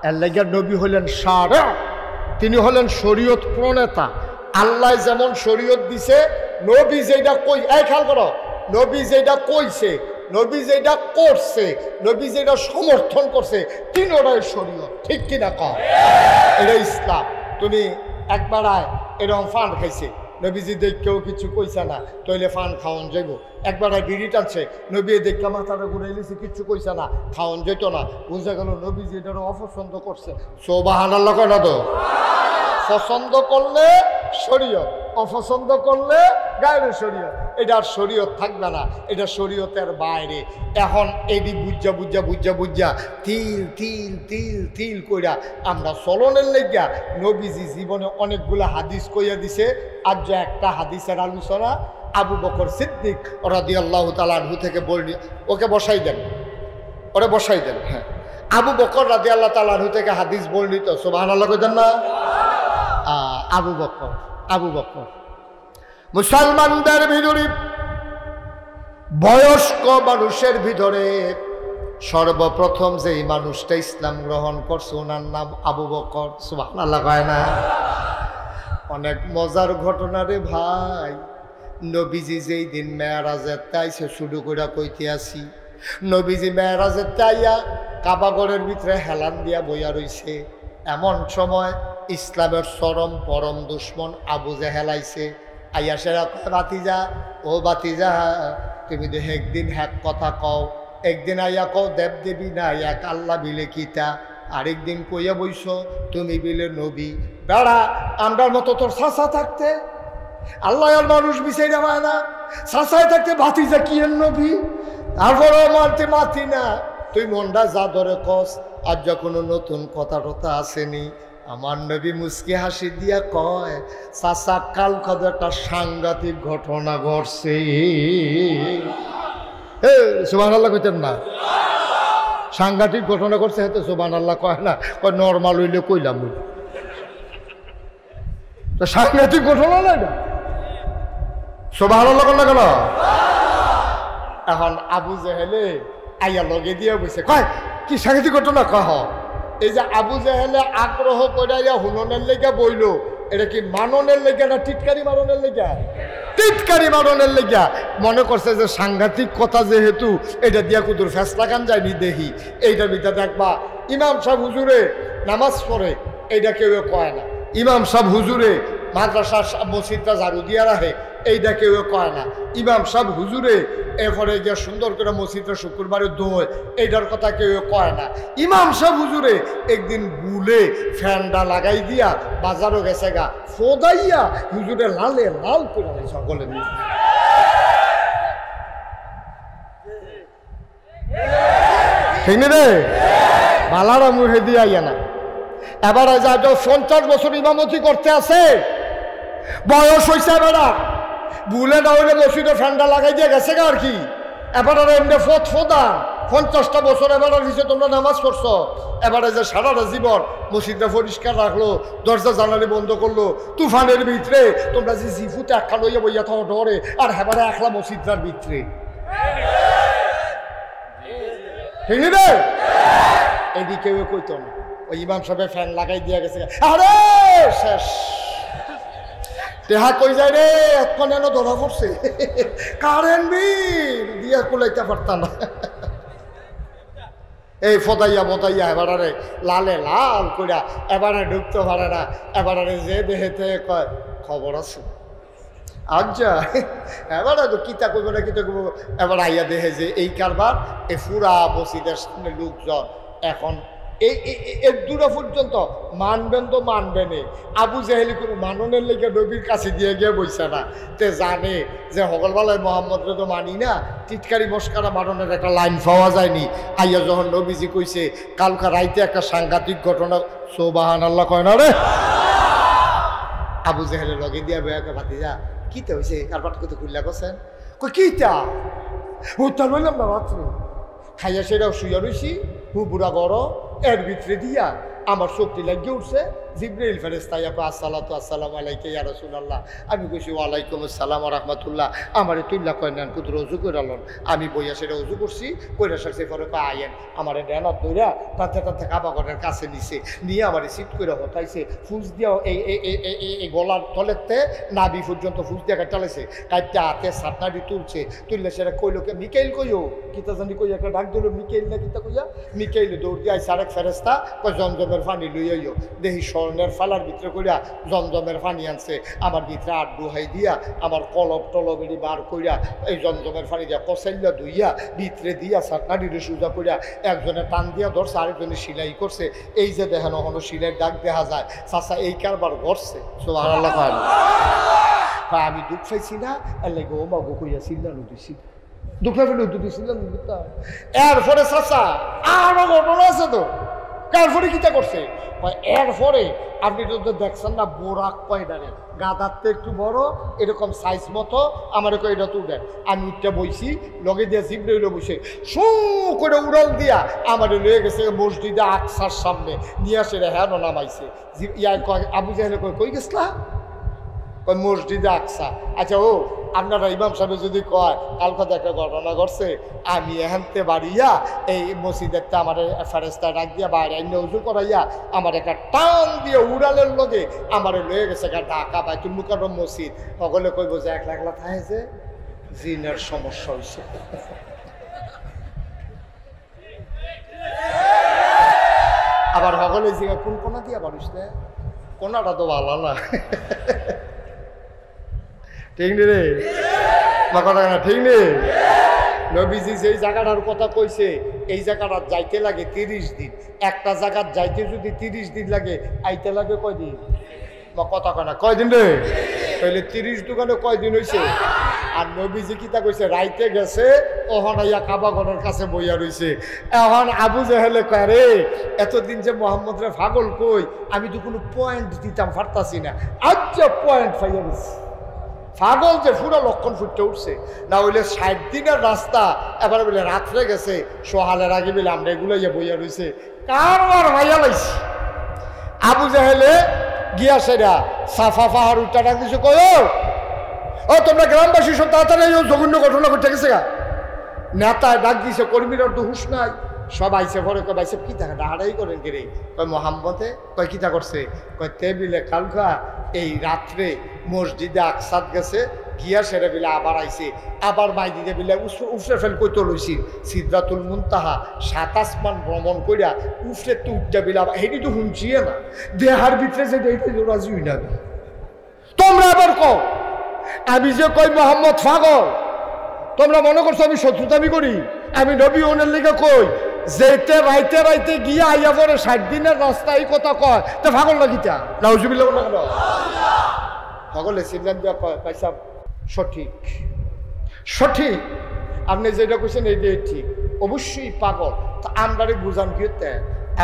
এর লাগিয়া নবী হলেন শারা, তিনি হলেন শরীয়ত প্রণেতা। আল্লাহ যেমন শরীয়ত দিছে, নবী যেটা কই এই খেয়াল করো, নবী যেটা কইছে, নবী যেটা করছে, নবী যেটা সমর্থন করছে, তিনোটাই শরীয়ত। ঠিক কিনা কও? এটা ইসলাম। তুমি একবার এরকম ফান খাইছে, নবীজি দেখকেও কিছু কইছে না, তইলে ফান খাওয়ান যাইব। একবার বিড়ি টানছে, নবী দেখে মাথাটা ঘুরাইলেছে, কিচ্ছু কইছে না, খাওয়ান যেত না। বুঝা গেল নবীজি এটারও অপছন্দ করছে। সুবহানাল্লাহ কয় না তো? পছন্দ করলে শরীয়ত, অপছন্দ করলে গায়ের শরীয়ত। এটা আর শরীয়ত থাকবে না, এটা শরীয়তের বাইরে। এখন এডি বুঝা বুঝা বুঝা বুঝা তিল তিল তিল তিল কইরা আমরা চলনের লেগিয়া নবীজি জীবনে অনেকগুলো হাদিস কইয়া দিছে। আর যে একটা হাদিসের আলোচনা আবু বকর সিদ্দিক রাদিয়াল্লাহু তাআলা আনহু থেকে বলনি, ওকে বসাই দেন, ওরে বসাই দেন। হ্যাঁ, আবু বকর রাদিয়াল্লাহু তাআলা আনহু থেকে হাদিস বর্ণিত, সুবহানাল্লাহ কইতেন না? আবু বকর মুসলমানদের ভিতরে বয়স্ক মানুষের ভিতরে সর্বপ্রথম যেই মানুষটা ইসলাম গ্রহণ করছে ওনার নাম আবু বকর। সুবহানাল্লাহ কয় না? অনেক মজার ঘটনা রে ভাই। নবীজি যেই দিন মেরাজের তাইছে শুরু করে কইতে আসি, নবীজি মেরাজের তাইয়া কাবাগরের ভিতরে হেলান দিয়া বইয়া রইছে। এমন সময় ইসলামের চরম পরম দুশ্মন আবু জেহেল আইছে। আইয়া সেরা বাতিজা, ও বাতিজা তুমি দেখ একদিন হ্যাক কথা কও, একদিন আইয়া কও দেব দেবী না এক আল্লাহ বিলে কিতা, আরেকদিন কইয়া বইস তুমি বিলে নবী। বেড়া আমরার মতো তোর চাচা থাকতে আল্লাহ আর মানুষ বিচাইরা পায় না, চাচায় থাকতে বাতিজা কি এর নবী, তারপরেও মারতে মাতি না। তুই মনটা যা ধরে কস, আর যখন নতুন কথা টথা আসেনি। আমার নবী মুস্কি হাসি দিয়া কয়, চাচা কাল কত একটা সাংঘাতিক ঘটনা ঘটছে। সুবহানাল্লাহ কইতেন না? সাংঘাতিক ঘটনা ঘটছে, হয়তো সুবহানাল্লাহ কয় না, কয় নর্মাল হইলে কইলাম। তো সাংঘাতিক ঘটনা নাই না, সুবহানাল্লাহ করলে কেন? এখন আবু জেহেলে আইয়া লগে দিয়ে বসে কয় কি সাংঘাতিক ঘটনা কহ। এই যে আবু জেহেলে আগ্রহ করাইয়া হুননের লেগে বইল, এটা কি মাননের লেগে না টিটকারি মারনের লেগে? টিটকারি মারনের লেগে। মনে করছে যে সাংঘাতিক কথা যেহেতু এটা দিয়া কুতুর ফেসলা কান যায়নি দেখি। এইটার ভিতরে দেখবা ইমাম সাহেব হুজুরে নামাজ পড়ে, এইটা কেউ কয় না। ইমাম সাহেব হুজুরে মাদ্রাসা মসজিদটা ঝাড়ু দিয়া রাখে, এইটা কেউ কয় না। ইমাম সাহেব হুজুরে এরপরে যে সুন্দর করে মসজিদটা শুক্রবারে দোয়, এইটার কথা কেউ কয় না। ইমাম সাহেব হুজুরে একদিন বুলে ফ্যানটা লাগাই দিয়া বাজারও গেছে গা, ফোদাইয়া হুজুরে লালে লাল করে সকলে নিয়ে। ঠিক নি রে? বালারা মুহে দিয়া ইয়া না। এবারে যা 50 বছর ইমামতি করতে আছে, বয়স হয়েছে বেড়া, বুলে না হইলে মসজিদে ফ্যানটা লাগাই দিয়ে গেছে গা আর কি। এবার এমনি ফোদা 50টা বছর এবার হিসেবে তোমরা নামাজ পড়ছো। এবারে যে সারাটা জীবন মসজিদটা পরিষ্কার রাখলো, দরজা জানালি বন্ধ করলো, তুফানের ভিতরে তোমরা যে জিফুতে একটা লইয়া বইয়া থাকো ডরে, আর হেবারে একলা মসজিদটার ভিতরে। ঠিক রে? এদিকে কইতো না, ওই ইমাম সাহেব ফ্যান লাগাই দিয়া গেছে, আরে শেষ টেহা কই যায় রে, এখন এনে ধরা পড়ছে, কারেন্ট বিল দিয়া কুলাইতে পারতাম না। এই ফদাইয়া বদাইয়া এবারে লালে লাল কইরা এবারে ঢুকতে পারে না। এবারে যে দেহেতে কয় খবর আছে, আচ্ছা এবারে তো কিতা কইব না কিতা কইব। এবার আইয়া দেখে যে এই কারবার এই পুরা মসজিদের সামনে লোকজন এখন এর দূরা পর্যন্ত মানবেন তো মানবেন। আবু জেহেলি কোনো মাননের লেগে নবীর কাছে দিয়ে গিয়ে বইছে না, তে জানে যে হগলবেলায় মোহাম্মদরে তো মানি না, টিটকারি মস্কারা মাননের একটা লাইন পাওয়া যায়নি। আইয়া যখন নবীজি কইছে কালকা রাইতে একটা সাংঘাতিক ঘটনা, সুবহানাল্লাহ কয় না রে? আবু জেহেলের লগে দিয়া বেয়াকে ভাতিজা কিতা হয়েছে, কারবার কত খুললা করছেন? কই কিতা উত্তর বললাম না মাত্র খাইয়া সেটাও শুইয়া রইছি, বুড়া বড় এর ভিতরে দিয়া আমার শক্তি লাগিয়ে উঠছে। জিব্রাইল ফেরেশতা ইয়া আসসালাতু আসসালামু আলাইকা ইয়া রাসূলুল্লাহ। আমি কইছি ওয়ালাইকুম আসসালাম ওয়া রাহমাতুল্লাহ। আমারে তুল্লা কয় নেন কুদর ওযু কইরালন। আমি বইয়া সেটা ওযু করছি, কইরা সারছে পরে কয় আয়েন। আমারে ডেনাত ধইরা টানতে টানতে কাবাগরের কাছে নিছে, নিয়ে আমারে সিট কইরা হটাইছে, ফুস দিয়াও এই গলার তলেতে নাভি পর্যন্ত ফুস দিয়া কাটালেছে, কাইটা হাতে সাতনাডি তুলছে, তুললে সেটা কইলো কে মিকাইল কইও কিতা জানি কই একটা ডাক দিল মিকাইল না কিতা কইয়া, মিকাইল দৌড় দিয়ে আইছে আরেক ফেরেশতা কয় জমজমের পানি লইয়াইও। দেখি স্বর্ণের ফালার ভিতরে করিয়া জমজমের পানি আনছে, আমার ভিতরে আট দুহাই দিয়া আমার কলব টলবেরি বার করিয়া এই জমজমের পানি দিয়া কসাইলা ধুইয়া ভিতরে দিয়া সাতনাডিরে সোজা করিয়া একজনে টান দিয়া ধরছে, আরেকজনে সিলাই করছে। এই যে দেখেন ওখানে সিলাইয়ের দাগ দেখা যায়, চাচা এই কারবার ঘটছে। সুবহানাল্লাহ। আমি দুঃখ পাইছি না, আল্লাহ গো মা গো কইয়া চিল্লানো দিছি, দুঃখ ফেলে উঠতে দিছিলেন। এরপরে চাচা আরো ঘটনা আছে তো। এরপরে কিটা করছে, এরপরে আপনি তো দেখছেন না বোরাক কয়দারে গাদারতে একটু বড় এরকম সাইজ মতো আমার এটা তো উঠেন। আমি উঠতে বইছি, লগে দিয়ে জিব্রাইল বসে শু করে উড়াল দিয়া আমার লয়ে গেছে মসজিদে আকসার সামনে নিয়ে আসে হ্যাঁ নামাইছে। ইয়া কয় আবু জাহেল কই গেছলা, কয় মসজিদে আকসা। আচ্ছা ও আপনারা ইমাম সাহেব যদি কয় কাল কথা একটা ঘটনা ঘটছে, আমি এখানতে বাড়িয়া এই মসজিদেরটা আমার ফেরেস্তা ডাক দিয়া বাইরে আইনে উজু করাইয়া আমার একটা টান দিয়ে উড়ালের লগে আমার লয়ে গেছে ঢাকা বাইতুল মুকাররম মসজিদ। সকলে কইব যে একলা একলা থাকেছে জিনের সমস্যা হয়েছে। আবার সকলে জিগা কোন কোনা দিয়া বাড়িস না, কোনাটা তো ভালো না। ঠিক নে রে কথা না, ঠিক নেই? নবীজি যেই জায়গাটার কথা কইছে এই জায়গাটার যাইতে লাগে 30 দিন। একটা জায়গার যাইতে যদি 30 দিন লাগে, আইতে লাগে কয়দিন? বা কথা কানা কয়দিন রে? তাহলে 30 দোকানে কয়দিন হয়েছে? আর নবীজি কিতা কইছে রাইতে গেছে, ওহন আইয়া কাবা ঘরের কাছে বইয়া রইছে। এখন আবু জাহেলে কয় রে এতদিন যে মোহাম্মদ রে পাগল কই, আমি তো কোনো পয়েন্ট দিতাম পারতাছি না, আজ যে পয়েন্ট পাইয়া গেছি। পাগল যে পুরো লক্ষণ ফুটতে উঠছে, না হইলে 60 দিনের রাস্তা এবারে বলে রাত্রে গেছে, সোহালের আগে বলে আমরা এগুলো ইয়ে বইয়া রয়েছে। কারবার ভাইয়া লাইছি আবু জাহেলে গিয়া সেরা সাফা পাহাড় উঠটা ডাক দিছে, কয় ও তোমরা গ্রামবাসী সব তাড়াতাড়ি জঘন্য ঘটনা ঘটে গেছে গা। নেতায় ডাক দিছে, কর্মীরা তো হুশ নাই, সব আইসে পরে কয় ভাই সব কি থাকে ডাহাড়াই করেন কে রে? কয় মোহাম্মদে। কয় কিতা করছে? কয় টেবিলে কালকা এই রাত্রে মসজিদে আকসাদ গেছে, গিয়া সেরে বিলে আবার আইছে, আবার মাইদিদে বিলে উফরে ফেল কইতো লইছি সিদরাতুল মুনতাহা 7 আসমান ভ্রমণ কইরা উফরে তো উঠটা বিলা হেডি তো শুনছিয়ে না দেহার ভিতরে যে এইটা রাজি হই না। তোমরা আবার কও আমি যে কই মোহাম্মদ পাগল, তোমরা মনে করছো আমি শত্রুতামি করি? আমি নবী ওনের লিগে কই যেতে রাইতে রাইতে গিয়া আইয়া পরে 60 দিনের রাস্তা এই কথা কয়, তো পাগল লাগিতা নাউজুবিল্লাহ না কেন? পাগলে সিদ্ধান্ত দিয়া কয় পয়সা সঠিক সঠিক, আপনি যেটা কইছেন এইটাই ঠিক, অবশ্যই পাগল। তা আমরা বুঝান কি হতে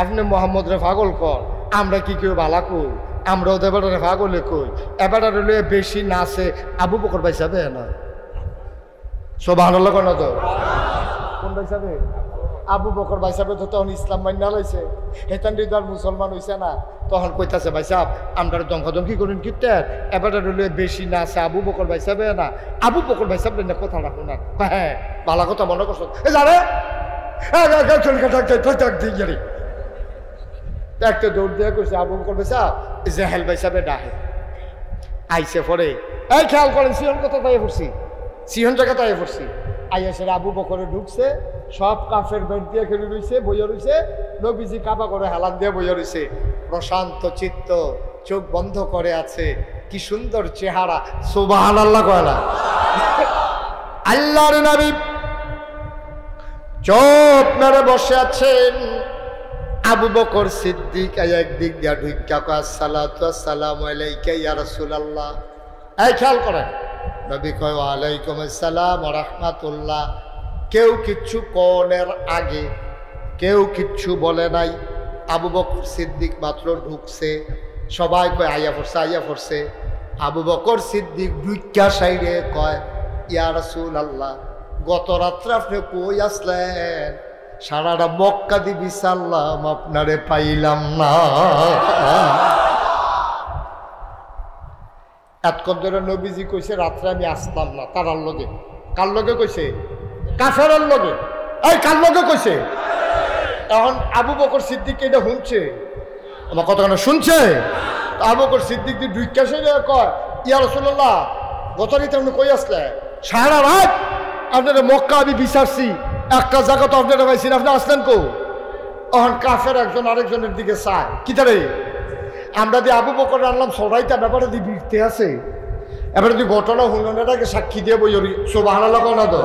আপনি মোহাম্মদ রে পাগল কর, আমরা কি কেউ ভালা কই? আমরা ওদের বেটারে পাগলে কই, এবারে লয়ে বেশি নাচে আবু বকর ভাই সাহেব না সুবহানাল্লাহ কোন তো কোন ভাই সাহেব? আবু বকর ভাই সাহেব তো তখন ইসলাম মাইনা লাইছে, হেতান হৃদয় মুসলমান হইছে না, তখন কইতাছে ভাই সাহেব আমরা দমকি করেন কিতে এবারে লয়ে বেশি নাচে আবু বকর ভাই সাহেব না। আবু বকর ভাই সাহেব না কথা রাখো না, হ্যাঁ ভালো কথা মনে করছো জানে একটা দৌড় দিয়ে করছে আবু বকর ভাই সাহেব জাহেল ভাই সাহেব ডাহে আইসে পরে এই খেয়াল করেন সিহন কথা তাই পড়ছি, সিহন জায়গা তাই পড়ছি। আইয়া সেটা আবু বকরে ঢুকছে, সব কাফের বেড দিয়ে খেলে রয়েছে, বইয়া রয়েছে, নবীজি কাবা করে হেলান দিয়ে বইয়া রয়েছে, প্রশান্ত চিত্ত, চোখ বন্ধ করে আছে, কি সুন্দর চেহারা। সুবহানাল্লাহ কয় না? আল্লাহর নবী চোখ মেরে বসে আছেন, আবু বকর সিদ্দিক একদিক দিয়া ঢুইকা কয় আসসালাতু আসসালামু আলাইকা ইয়া রাসূলুল্লাহ। এই খেয়াল করেন, নবী কয় ওয়ালাইকুম আসসালাম ওয়া রাহমাতুল্লাহ। কেউ কিচ্ছু কনের আগে কেউ কিচ্ছু বলে নাই, আবু বকর সিদ্দিক মাত্র ঢুকছে, সবাই কয় আইয়া পড়ছে আইয়া পড়ছে। আবু বকর সিদ্দিক ঢুইকা সাইডে কয় ইয়া রাসূলুল্লাহ গত রাত্রে আপনি কই আসলেন? সারাটা মক্কা দিবি সাল্লাম আপনারে পাইলাম না। এতক্ষণ ধরে নবীজি কইছে রাত্রে আমি আসলাম না, তারার লগে। কার লগে কইছে? কাফেরের লগে। এই কার লগে কইছে? এখন আবু বকর সিদ্দিক এটা শুনছে, আমার কথাখানা শুনছে। আবু বকর সিদ্দিক দিয়ে ঢুইকা সেরে কয় ইয়া রাসূলুল্লাহ গত রাতে আপনি কই আসলে? সারা রাত আপনারা মক্কা আমি বিচারছি, একটা জায়গা তো আপনারা পাইছি, আপনি আসলেন কো? এখন কাফের একজন আরেকজনের দিকে চায় কি তারে আমরা দিয়ে আবু বকর আনলাম সবাইটা ব্যাপারে দিয়ে বিরতে আছে এবারে তুই ঘটনা হুনটাকে সাক্ষী দিয়ে বই সুবহানাল্লাহ না তো।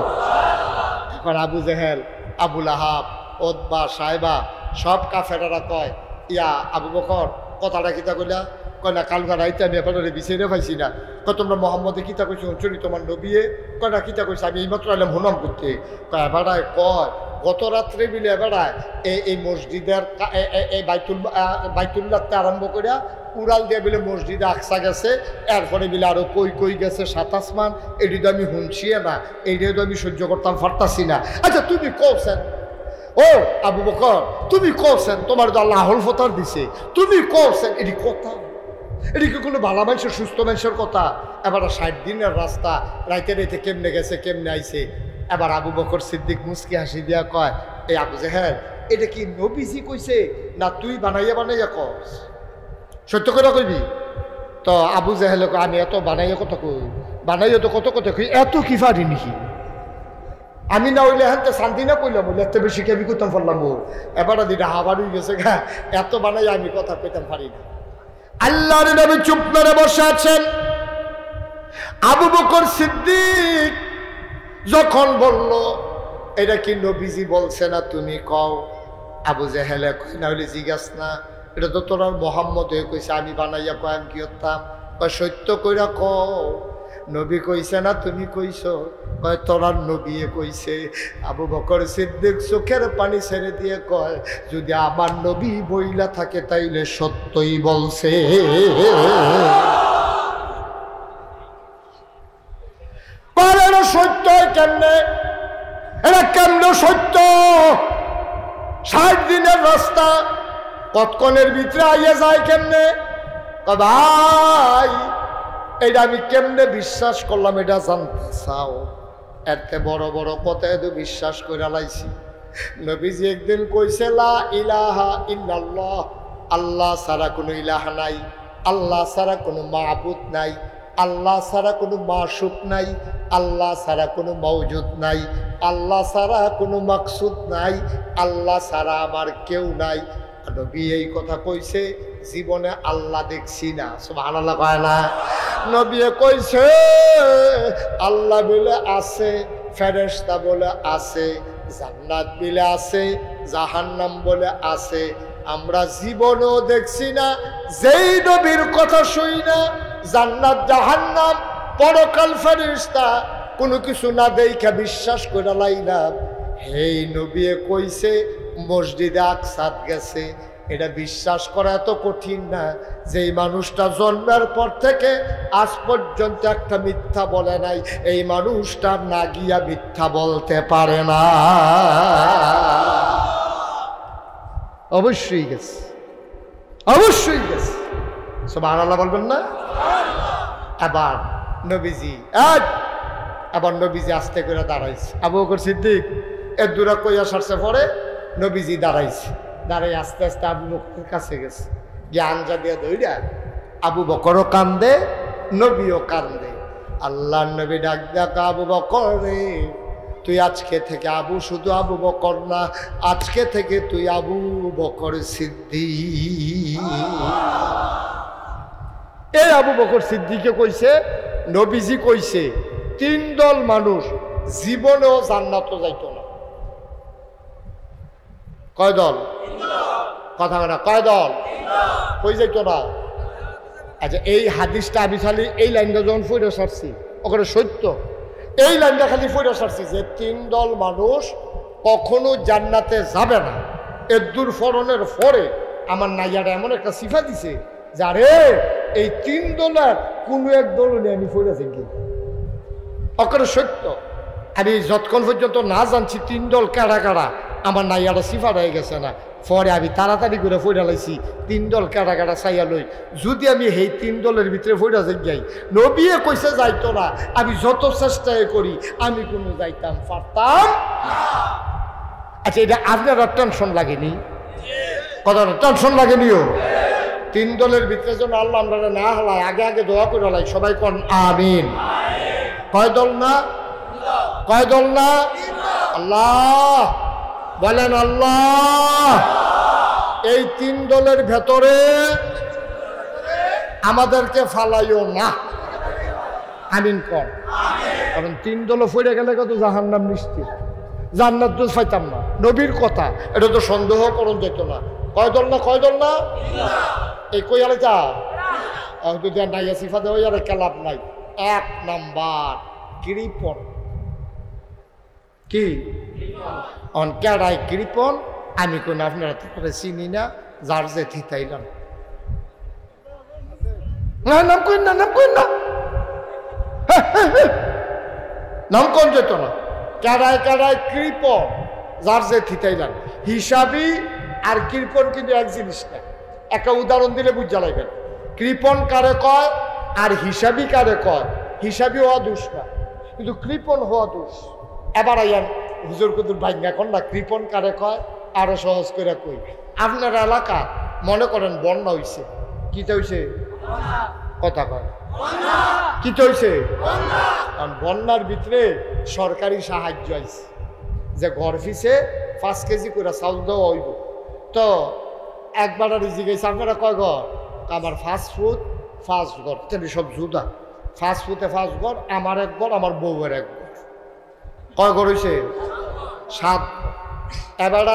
এখন আবু জেহেল, আবুল আহাব, ওতবা, সাহেবা সব কাফেরারা কয় ইয়া আবু বকর কথাটা কিতা কইলা? কয় না কালকা রাইতে আমি এবারে বিচারে পাইছি না। কয় তোমরা মোহাম্মদে কিতা কইছো অঞ্চলি তোমার নবিয়ে? কয় না কিতা কইছে আমি এইমাত্র এলাম হুনাম করতে। কয় এবারায় কয় গত রাত্রে মিলে এবারায় এই মসজিদের এই বাইতুল্লাহতে আরম্ভ করিয়া উড়াল দিয়ে বলে মসজিদে আকসা গেছে, এরপরে মিলে আরো কই কই গেছে 7 আসমান। এটি তো আমি শুনছি না, এইটাই তো আমি সহ্য করতাম পারতাছি না। আচ্ছা তুমি কওছেন ও আবু বকর, তুমি কওছেন তোমার তো আল্লাহ আহল ফতার দিছে, তুমি কওছেন এটি কথা? এটি কি কোনো ভালো মানুষের সুস্থ মানুষের কথা? এবার 60 দিনের রাস্তা রাইতে রাইতে কেমনে গেছে কেমনে আইছে। এবার আবু বকর সিদ্দিক মুস্কি হাসি দিয়া কয় এই আবু জেহেল এটা কি নবীজি কইছে না তুই বানাইয়া বানাইয়া কস? সত্য করে কইবি? তো আবু জেহেল আমি এত বানাইয়া কত কই, বানাইয়া তো কত কথা কই, এত কি পারি নাকি? আমি না হইলে হ্যাঁ শান্তি না কইলাম বলে এত বেশি কেবি করতাম পারলাম। এবার দিটা হাবার হয়ে গেছে গা, এত বানাই আমি কথা কইতাম পারি না। আল্লাহর নবী চুপ করে বসে আছেন। আবু বকর সিদ্দিক যখন বলল এটা কি নবীজি বলছে না তুমি কও, আবু জেহেলে কই না হইলে জিজ্ঞাস না, এটা তো তোর মোহাম্মদ হয়ে কইছে আমি বানাইয়া কয় আমি কি করতাম? কয় সত্য কইরা কও নবী কইছে না তুমি কইছো? কয় তোরার নবী কইছে। আবু বকর সিদ্দিক চোখের পানি ছেড়ে দিয়ে কয় যদি আমার নবী বইলা থাকে তাইলে সত্যই বলছে। সত্য কেমনে? এটা কেমনে সত্য? 60 দিনের রাস্তা কতক্ষণের ভিতরে আইয়া যায় কেমনে? ভাই এটা আমি কেমনে বিশ্বাস করলাম এটা জানতে চাও? এতে বড় বড় কথা এত বিশ্বাস করে লাইছি। নবীজি একদিন কইছে লা ইলাহা ইল্লাল্লাহ, আল্লাহ ছাড়া কোনো ইলাহা নাই, আল্লাহ ছাড়া কোনো মাবুদ নাই, আল্লাহ ছাড়া কোনো মাশুক নাই, আল্লাহ ছাড়া কোনো মওজুদ নাই, আল্লাহ ছাড়া কোনো মাকসুদ নাই, আল্লাহ ছাড়া আমার কেউ নাই। নবী এই কথা কইছে, জীবনে আল্লাহ দেখছি না। সুবহানাল্লাহ কয় না? নবী কইছে আল্লাহ বলে আছে, ফেরেশতা বলে আছে, জান্নাত বলে আছে, জাহান্নাম বলে আছে। আমরা জীবনেও দেখছি না। যেই নবীর কথা শুই না জান্নাত জাহান্নাম পরকাল ফেরেশতা কোনো কিছু না দেখা বিশ্বাস করে লাইলাম। হেই নবী কইছে মসজিদে আকসাত গেছে, এটা বিশ্বাস করা এত কঠিন না। যেই মানুষটা জন্মের পর থেকে আজ পর্যন্ত একটা মিথ্যা বলে নাই, এই মানুষটা না গিয়া মিথ্যা বলতে পারে না। অবশ্যই গেছে, অবশ্যই গেছে। সুবহানাল্লাহ বলবেন না? আবার নবীজি আবার নবীজি আস্তে করে দাঁড়াইছে। আবু বকর সিদ্দিক এর দূরা কইয়া সারছে পরে নবীজি দাঁড়াইছে। দাঁড়াই আস্তে আস্তে আবু বকরের কাছে গেছে, গিয়ে আঞ্জা দিয়ে দইরা আবু বকরও কান্দে, নবীও কান্দে। আল্লাহর নবী ডাক ডাক আবু বকর রে, তুই আজকে থেকে আবু শুধু আবু বকর না, আজকে থেকে তুই আবু বকর সিদ্দিক। এই আবু বকর সিদ্দিকে কইছে নবীজি কইছে 3 দল মানুষ জীবনেও জান্নাতে যাইতো না। কয় দল? কথা না কয় দল? কই যাইতো না? আচ্ছা এই হাদিসটা আমি খালি এই লাইনটা যখন পড়ে সারছি ওখানে সত্য, এই লাইনটা খালি পড়ে সারছি যে 3 দল মানুষ কখনো জান্নাতে যাবে না। এর দূর ফরনের পরে আমার নাইয়াটা এমন একটা সিফা দিছে যারে এই 3 দলের কোনো এক দল নিয়ে আমি পড়েছি কিন্তু অকরে সত্য। আমি যতক্ষণ পর্যন্ত না জানছি 3 দল কারা কারা আমার নাইয়াটা সিফা হয়ে গেছে না। পরে আমি তাড়াতাড়ি করে ফইরা লাইছি 3 দল কারা কারা চাইয়া লই। যদি আমি এই 3 দলের ভিতরে ফইরা যাই, নবীয়ে কইছে যাইতো না, আমি যত চেষ্টাই করি আমি কোনো যাইতাম পারতাম না। আচ্ছা এটা আপনার টেনশন লাগেনি? কথা টেনশন লাগেনিও? 3 দলের ভিতরে যেন আল্লাহ আমরা না হালাই, আগে আগে দোয়া করে লাই। সবাই কোন আমিন। কয় দল না? কয় দল না? আল্লাহ বলেন আল্লাহ। এই 3 দলের ভেতরে আমাদেরকে ফালাইও না, আমিন কর। কারণ 3 দলে ফিরে গেলে কত জাহান্নাম নিশ্চিত, জান্নাত তো পাইতাম না। নবীর কথা, এটা তো সন্দেহ করণ যেত না। কয় দল না, কয় দল না? এই কই আলে যা যদি নাইয়া সিফা দেওয়া আর লাভ নাই। 1 নাম্বার কৃপণ। কি অনকেরাই কৃপণ? আমি কোন আপনারা তো চিনি না, যার যে থিতাইলাম নাম কই না, নাম কই না, নাম কোন যেত না। কেডায় কেডায় কৃপণ, যার যে থিতাইলাম। হিসাবি আর কৃপণ কিন্তু এক জিনিস না। একটা উদাহরণ দিলে বুঝা লাগবেন। কৃপণ কারে কয় আর হিসাবি কারে কয়? হিসাবি হওয়া দোষ না, কিন্তু কৃপণ হওয়া দোষ। এবার আইয়ান হুজুর কুদুর ভাগ্যা কন না, কৃপণ কারে কয় আরো সহজ করে কই। আপনার এলাকা মনে করেন বন্যা হইছে, কিটা হইছে? কথা কয় কিটা হইছে? কারণ বন্যার ভিতরে সরকারি সাহায্য আইছে, যে ঘর ফিসে 5 কেজি করে চাউল দেওয়া হইব। তো একবার আর জিজ্ঞেস আপনারা কয় ঘর? আমার ফাস্ট ফুড 5 ঘর, তাহলে সব জুদা। ফাস্ট ফুডে 5 ঘর, আমার 1 ঘর, আমার বউয়ের 1 ঘর। কয় ঘর হয়েছে? 7। এবার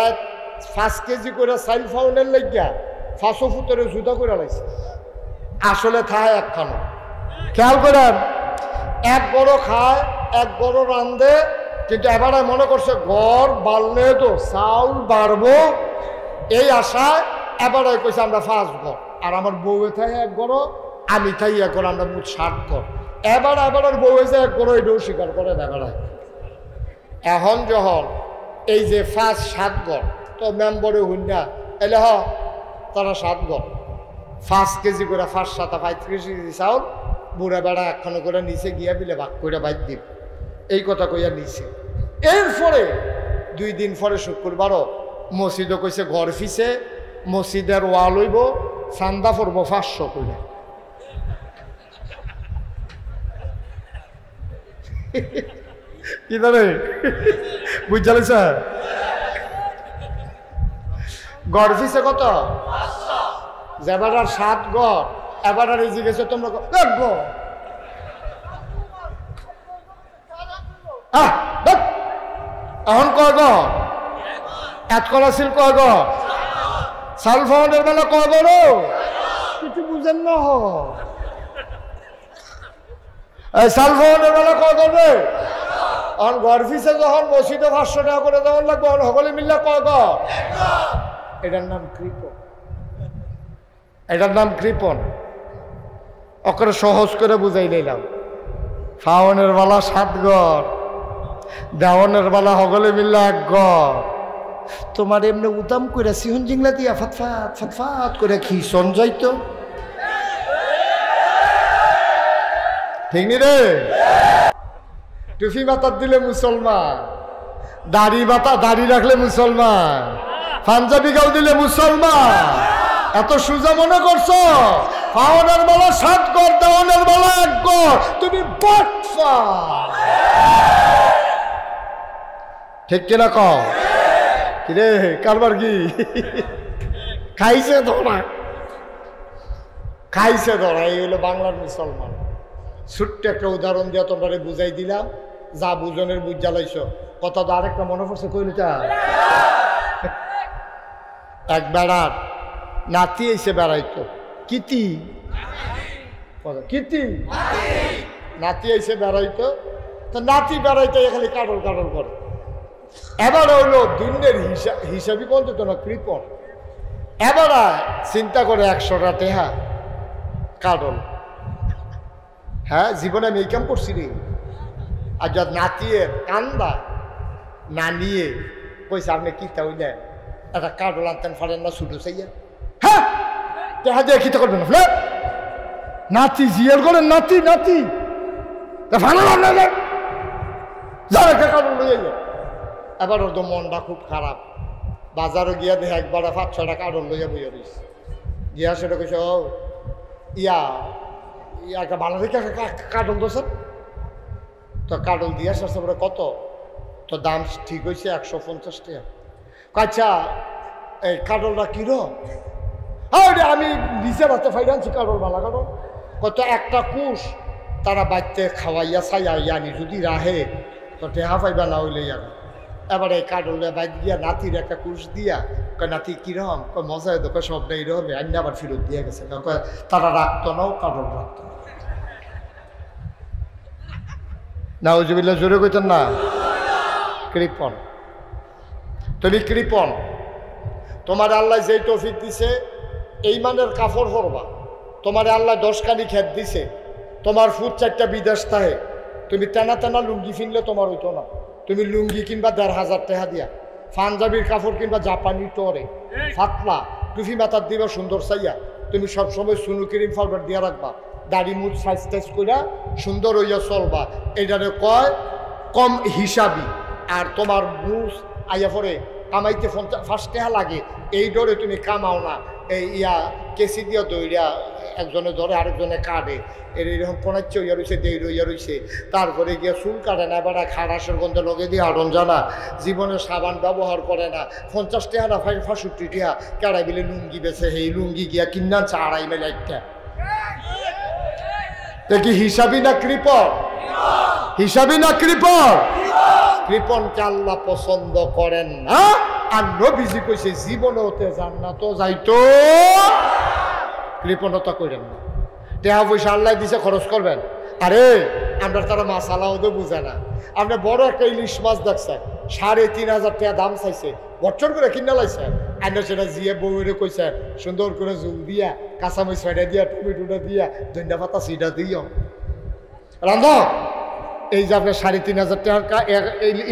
5 কেজি করে চাইল ফাউনের লাগিয়া 500 ফুটের জুদা করে লাইছে। আসলে খায় একখানো, খেয়াল করেন, 1 বড় খায়, 1 বড় রান্ধে। কিন্তু এবার মনে করছে ঘর বাড়লে তো চাউল বাড়বো, এই আশায় এবার কইছে আমরা 5 ঘর, আর আমার বউয়ে থাই 1 ঘর, আমি থাই 1 ঘর, আমরা মোট 7 ঘর। এবার বউ হয়েছে 1 ঘর, এটাও স্বীকার করে না। এবার এখন যখন এই যে 5-7 ঘর, তো মেম্বরে হইন না এলে তারা 7 ঘর, 5 কেজি করে 5-7 35 কেজি চাউল বুড়া বেড়া একখানো করে নিচে গিয়া বিলে ভাগ করে বাইর দিব, এই কথা কইয়া নিছে। এরপরে 2 দিন পরে শুক্রবারও মসজিদও কইছে ঘর ফিসে মসজিদের ওয়াল হইব, চান্দা পড়ব 500 করে। কি জানে বুঝালে স্যার, ঘর ফিসে কত? এবার 7 ঘর। এবার আর এই জিজ্ঞেস তোমরা এখন কয় ঘর? এত করা ছিল কয় ঘর? সাল ফাউন্ডের বেলা কয় ঘর? কিছু বুঝেন না। সাল ফাউন্ডের বেলা কয় ঘর? এখন ঘর ফিসে যখন মসজিদে 500 টাকা করে দেওয়ার লাগবে, সকলে মিললে কয় ঘর? এটার নাম কৃপণ। এটার নাম কৃপণ। ওকে সহজ করে বুঝাই নিলাম। ফাউনের বেলা 7 ঘর, দেওয়ানের বেলা সকলে মিললে 1 ঘর। তোমার এমনি উদাম করে সিহন জিংলা দিয়া ফাতফাত ফাতফাত করে খিসন যাইতো, ঠিক নি রে? টুপি মাথার দিলে মুসলমান, দাড়ি রাখলে মুসলমান, পাঞ্জাবি গাও দিলে মুসলমান। এত সোজা মনে করছো? ফাউনের বেলা 7 ঘর, দেওয়ানের বেলা 1 ঘর, তুমি বাটফা। ঠিক কিনা কও? কিরে কারবার কি? খাইছে ধরা, খাইছে ধরা। এই হলো বাংলার মুসলমান। ছোট্ট একটা উদাহরণ দিয়ে তোমরা বুঝাই দিলাম, যা বুঝনের বুঝ জ্বালাইছ। কথা তো আরেকটা মনে পড়ছে, কইলটা এক বেড়ার নাতি এসে বেড়াইতো। কিতি কিতি নাতি এসে বেড়াইতো। তো নাতি বেড়াইতো খালি কাটল কাটল করে। এবার হইলো দিনের হিসাবই বলতো না, কৃপণ। এবার চিন্তা করে 100টা টেহা কাটল। হ্যাঁ, জীবনে আমি এই কাম করছি রে। আর যা নাতিয়ের কান্দা না নিয়ে কইছে আপনি কিতা হইলেন, একটা কাটল আনতেন ফারেন না শুধু চাইয়া। হ্যাঁ, টেহা দিয়ে খিতে করবেন না। নাতি জিয়ার করেন, নাতি নাতি কাটল লইয়া। এবার ওর তো মনটা খুব খারাপ। বাজারে গিয়া দেখে একবার 5-6টা কাটল লইয়া বইয়া রয়েছে। গিয়া সেটা কইছে একটা ভালো দেখে কাটল দোষের। তো কাটল দিয়া আসছে বলে কত? তো দাম ঠিক হয়েছে 150 টাকা। আচ্ছা এই কাটলটা কিরো? আরে আমি নিজের হাতে ফাইনান্সি কারোর বালা কারণ কত একটা কুশ তারা বাচ্চা খাওয়াইয়া চাইয়া ইয়ানি যদি রাহে তো টেহা পাইবা না হইলে ইয়ার এবার এই কাডলে বাইক দিয়া নাতির একটা কুশ দিয়া কয় নাতি কিরম কয় মজা হয় তোকে সব নেই রহমে আইন আবার ফেরত দিয়ে গেছে তারা রাখতো নাও কাডল রাখতো না ওজুবিল্লা জোরে কইতেন না কৃপণ তুমি কৃপণ তোমার আল্লাহ যেই তৌফিক দিছে এই মানের কাপড় পরবা তোমার আল্লাহ 10 কানি খেত দিছে তোমার ফুট 4টা বিদেশ থাকে তুমি টানা টানা লুঙ্গি কিনলে তোমার হইতো না তুমি লুঙ্গি কিনবা 1500 টাকা দিয়া পাঞ্জাবির কাপড় কিনবা জাপানি টরে ফাতলা টুফি মাথার দিবা সুন্দর চাইয়া তুমি সবসময় সুনু ক্রিম পাউডার দিয়া রাখবা দাড়ি মুখ সাইজ টাইজ করে সুন্দর হইয়া চলবা এটারে কয় কম হিসাবি আর তোমার মুখ আইয়া পরে কামাইতে 5 টাকা লাগে এই ডরে তুমি কামাও না এই ইয়া কেসি দিয়া দইরা একজনে ধরে আরেকজনে কাটে এরকম পনাচ্ছ ইয়া রয়েছে দেড় ইয়া রয়েছে তারপরে গিয়ে চুল কাটে না বেড়া খারাসের গন্ধে লগে দিয়ে আড়ন জানা জীবনে সাবান ব্যবহার করে না 50 টাকা না 65 টাকা কেড়াই বিলে লুঙ্গি বেছে এই লুঙ্গি গিয়া কিনা 2.5 মেলে একটা দেখি হিসাবি না কৃপণ হিসাবি না কৃপণ কৃপণকে আল্লাহ পছন্দ করেন না আর নবীজি কইছে জীবনে হতে জান্নাত যাইতো কৃপণতা করেন না টাকা পয়সা আল্লাহ দিছে খরচ করবেন আরে আমরা তারা মাসালাও তো বুঝে না আপনি বড় একটা ইলিশ মাছ দেখছেন 3,500 টাকা দাম চাইছে বছর করে কিনা লাইছেন আইনা সেটা জিয়ে বউরে কইছেন সুন্দর করে জুল দিয়া কাঁচামরিচ ফেটে দিয়া টমেটোটা দিয়া ধনিয়া পাতা সিটা দিও রান্ধ এই যে আপনি 3,500 টাকা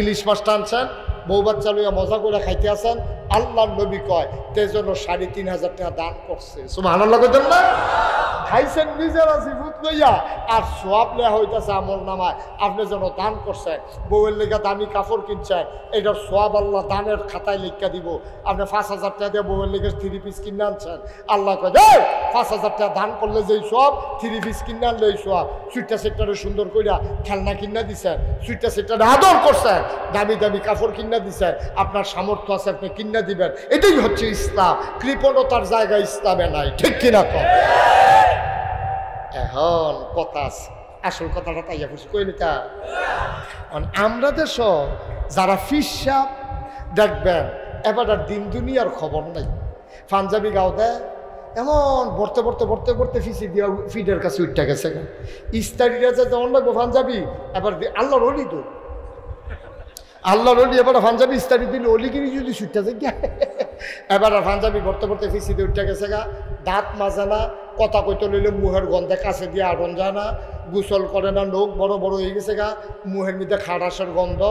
ইলিশ মাছটা আনছেন বউ বাচ্চা লইয়া মজা করে খাইতে আসেন আল্লাহ নবী কয় তেজন্য 3,500 টাকা দান করছে সুবহানাল্লাহ কইতেন না খাইছেন নিজের জিফুত লইয়া আর সওয়াব লেয়া হইতাছে আমল নামায় আপনি যেন দান করছেন বউয়ের লেগা দামি কাপড় কিনছেন এটার সওয়াব আল্লাহ দানের খাতায় লিখা দিব আপনি 5,000 টাকা দিয়ে বউয়ের লেগে 3 পিস কিনে আনছেন আল্লাহ কয় এই 5,000 টাকা দান করলে যেই সওয়াব 3 পিস কিনে আনলে এই সওয়াব সুইটা সেক্টরে সুন্দর কইরা খেলনা কিনা দিছেন সুইটা সেক্টরে আদর করছেন দামি দামি কাপড় কিনা দিছেন আপনার সামর্থ্য আছে আপনি কিনা দিবেন এটাই হচ্ছে ইসলাম কৃপণতার জায়গা ইসলামে নাই ঠিক কিনা কম এখন কথা আসল কথাটা তাইয়া বুঝি কইলি তা আমরা দেশ যারা ফিসাব দেখবেন এবার আর দিন দুনিয়ার খবর নাই পাঞ্জাবি গাও দেয় এমন ভরতে ভরতে ভরতে ভরতে ফিসি দিয়া ফিডের কাছে উঠতে গেছে ইস্তারিরা যে যেমন লাগবো পাঞ্জাবি এবার আল্লাহর অলি তো আল্লাহর অলি এবার পাঞ্জাবি ইস্তারি দিলে অলিগিরি যদি ছুটতে যায় এবার আর পাঞ্জাবি ভরতে ভরতে ফিসি দিয়ে উঠতে গেছে গা দাঁত মাজে না কথা কইতে লইলে মুহের গন্ধে কাছে দিয়ে আড়ন যায় না গোসল করে না লোক বড় বড় হয়ে গেছে গা মুহের মধ্যে খারাসের গন্ধ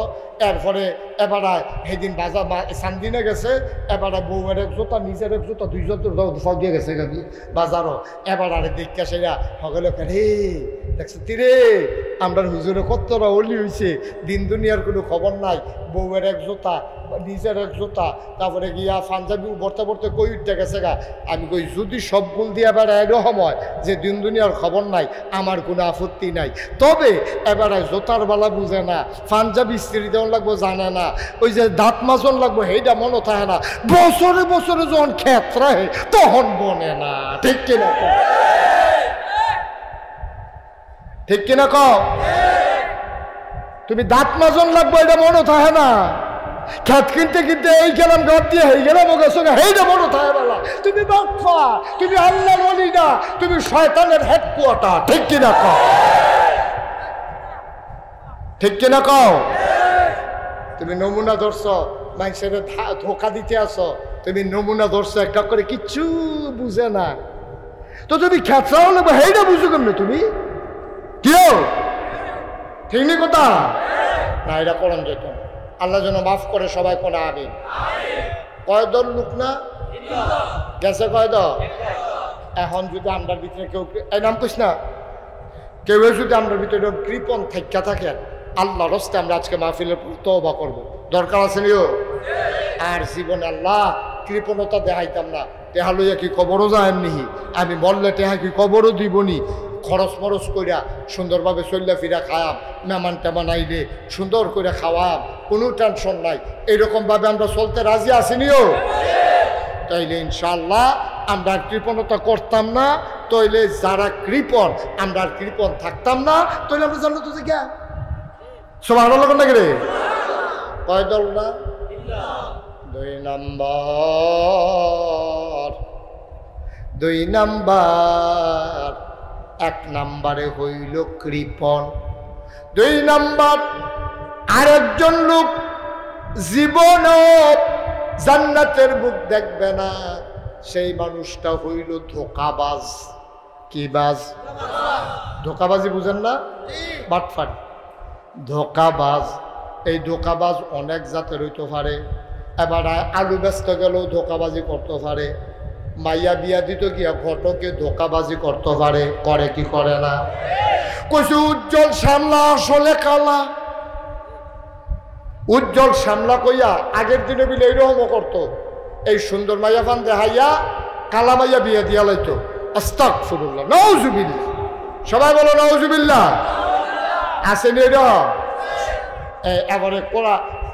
এরপরে এবারে সেদিন বাজার সান্দিনে গেছে এবারে বউয়ের এক জোতা নিজের এক জোতা 2 জোতা ফাউ দিয়ে গেছে গাবি বাজারও এবার আরে দেখতে সেরা সকলে রে দেখছো তিরে আমরা হুজুরে কতটা অলি হয়েছে দিন দুনিয়ার কোনো খবর নাই বউয়ের এক জোতা নিজের এক জোতা তারপরে গিয়া পাঞ্জাবি ভরতে ভরতে কই উঠতে গেছে গা আমি কই যদি সব গুল দিয়ে এবার এরকম হয় যে দিন দুনিয়ার খবর নাই আমার কোনো আপত্তি নাই তবে এবারে জোতার বেলা বুঝে না পাঞ্জাবি স্ত্রী দেওয়ান লাগবো জানে না ওই যে দাঁত মাজন লাগবো সেইটা মনে থাকে না বছরে বছরে যখন ক্ষেত রাহে তখন বনে না ঠিক কিনা ঠিক কিনা কও তুমি দাঁত মাজন লাগবো এটা মনে থাকে না খেত কিনতে কিনতে এই গেলাম ঘর দিয়ে হয়ে গেলাম ওকে সঙ্গে হেইটা মনে থাকে বলা তুমি বাপ্পা তুমি আল্লাহর ওলি না তুমি শয়তানের হেডকোয়ার্টার ঠিক কিনা কও ঠিক কিনা কও তুমি নমুনা ধরছো মানুষের ধোকা দিতে আসো তুমি নমুনা ধরছো একটা করে কিচ্ছু বুঝে না তো তুমি খেতরাও নেবো হেইটা বুঝো কেমনে তুমি কেউ ঠিক নেই কথা না এটা করণ যেত আল্লাহ যেন মাফ করে সবাই কোনা আমিন কয় দল লোক না গেছে কয় দল এখন যদি আমরা ভিতরে কেউ এই নাম কইস না কেউ যদি আমরা ভিতরে কৃপণ থাইকা থাকেন আল্লাহ রস্তে আমরা আজকে মাহফিলের তওবা করবো দরকার আছে নিও আর জীবনে আল্লাহ কৃপণতা দেখাইতাম না টেহা লইয়া কি কবরও যায় নিহি আমি বললে টেহা কি কবরও দিবনি খরচ মরচ কইরা সুন্দরভাবে চল্লা ফিরা খাওয়াম মেহমান টেমান আইলে সুন্দর করে খাওয়াম কোনো টেনশন নাই এইরকমভাবে আমরা চলতে রাজি আসিনিও তাইলে ইনশাআল্লাহ আমরা কৃপণতা করতাম না, তইলে যারা কৃপণ আমরা কৃপণ থাকতাম না, তইলে আমরা জান্নাতে যাই গা। সুবহানাল্লাহ কোন রে? কয় দল না? 2 নাম্বার। 2 নাম্বার। 1 নাম্বারে হইল কৃপণ। 2 নাম্বার আরেকজন লোক জীবনও জান্নাতের মুখ দেখবে না, সেই মানুষটা হইল ধোঁকাবাজ। কি বাজ? ধোঁকাবাজি বুঝেন না? বাটফারি, ধোঁকাবাজ। এই ধোঁকাবাজ অনেক জাতের হইতে পারে। এবার আলু বেচতে গেলেও ধোঁকাবাজি করতে পারে, মাইয়া বিয়া দিত গিয়া ঘটকে ধোঁকাবাজি করতে পারে। করে কি করে না? কইছে উজ্জ্বল শ্যামলা আসলে কালা। উজ্জ্বল শ্যামলা কইয়া আগের দিনে বিলে এইরকমও করতো, এই সুন্দর মাইয়া ফান দেখাইয়া কালা মাইয়া বিয়া দিয়া লাইতো। আস্তাগফিরুল্লাহ, নাউজুবিল্লাহ। সবাই বলো নাউজুবিল্লাহ। আসেনি এরকম? এবারে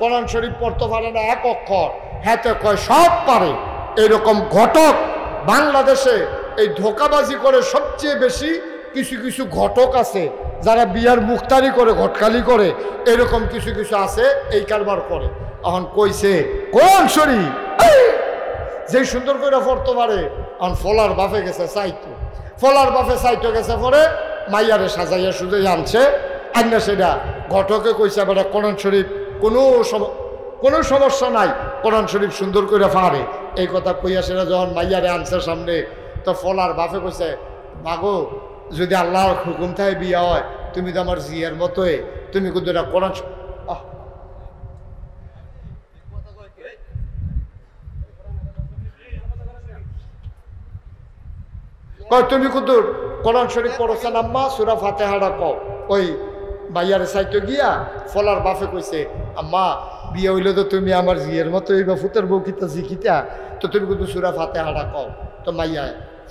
কোরআন শরীফ পড়তে পারে না এক অক্ষর, হাতে কয় সব পারে। এরকম ঘটক বাংলাদেশে এই ধোঁকাবাজি করে সবচেয়ে বেশি। কিছু কিছু ঘটক আছে যারা বিয়ার মুখতারি করে, ঘটকালি করে, এরকম কিছু কিছু আছে এই কারবার করে। এখন কইছে কোরআন শরীফ যে সুন্দর করে পড়তে পারে, এখন ফলার বাপে গেছে চাইতো, ফলার বাপে চাইতো গেছে পরে মাইয়ারে সাজাইয়া সুজাই আনছে। আইনা সেটা ঘটকে কইছে বেটা কোরআন শরীফ কোনো সমস্যা নাই, কোরআন শরীফ সুন্দর করে পারে। এই কথা কইয়া সেটা যখন মাইয়ারে আনছে সামনে, তো ফলার বাপে কইছে মাগো যদি আল্লাহর হুকুম থাকে বিয়া হয়, তুমি তো আমার জিয়ার মতোই, তুমি কিন্তু এটা কোরআন তুমি কিন্তু কোরআন শরীফ পড়ছেন আম্মা, সূরা ফাতিহাটা কও। ওই মাইয়ারে সাইতো গিয়া ফলার বাপে কইছে আম্মা বিয়ে হইলে তো তুমি আমার জিয়ের মতো এই বা ফুতের বউ কিতা জিকিতা, তো তুমি কিন্তু সূরা ফাতিহাটা কও। তো মাইয়া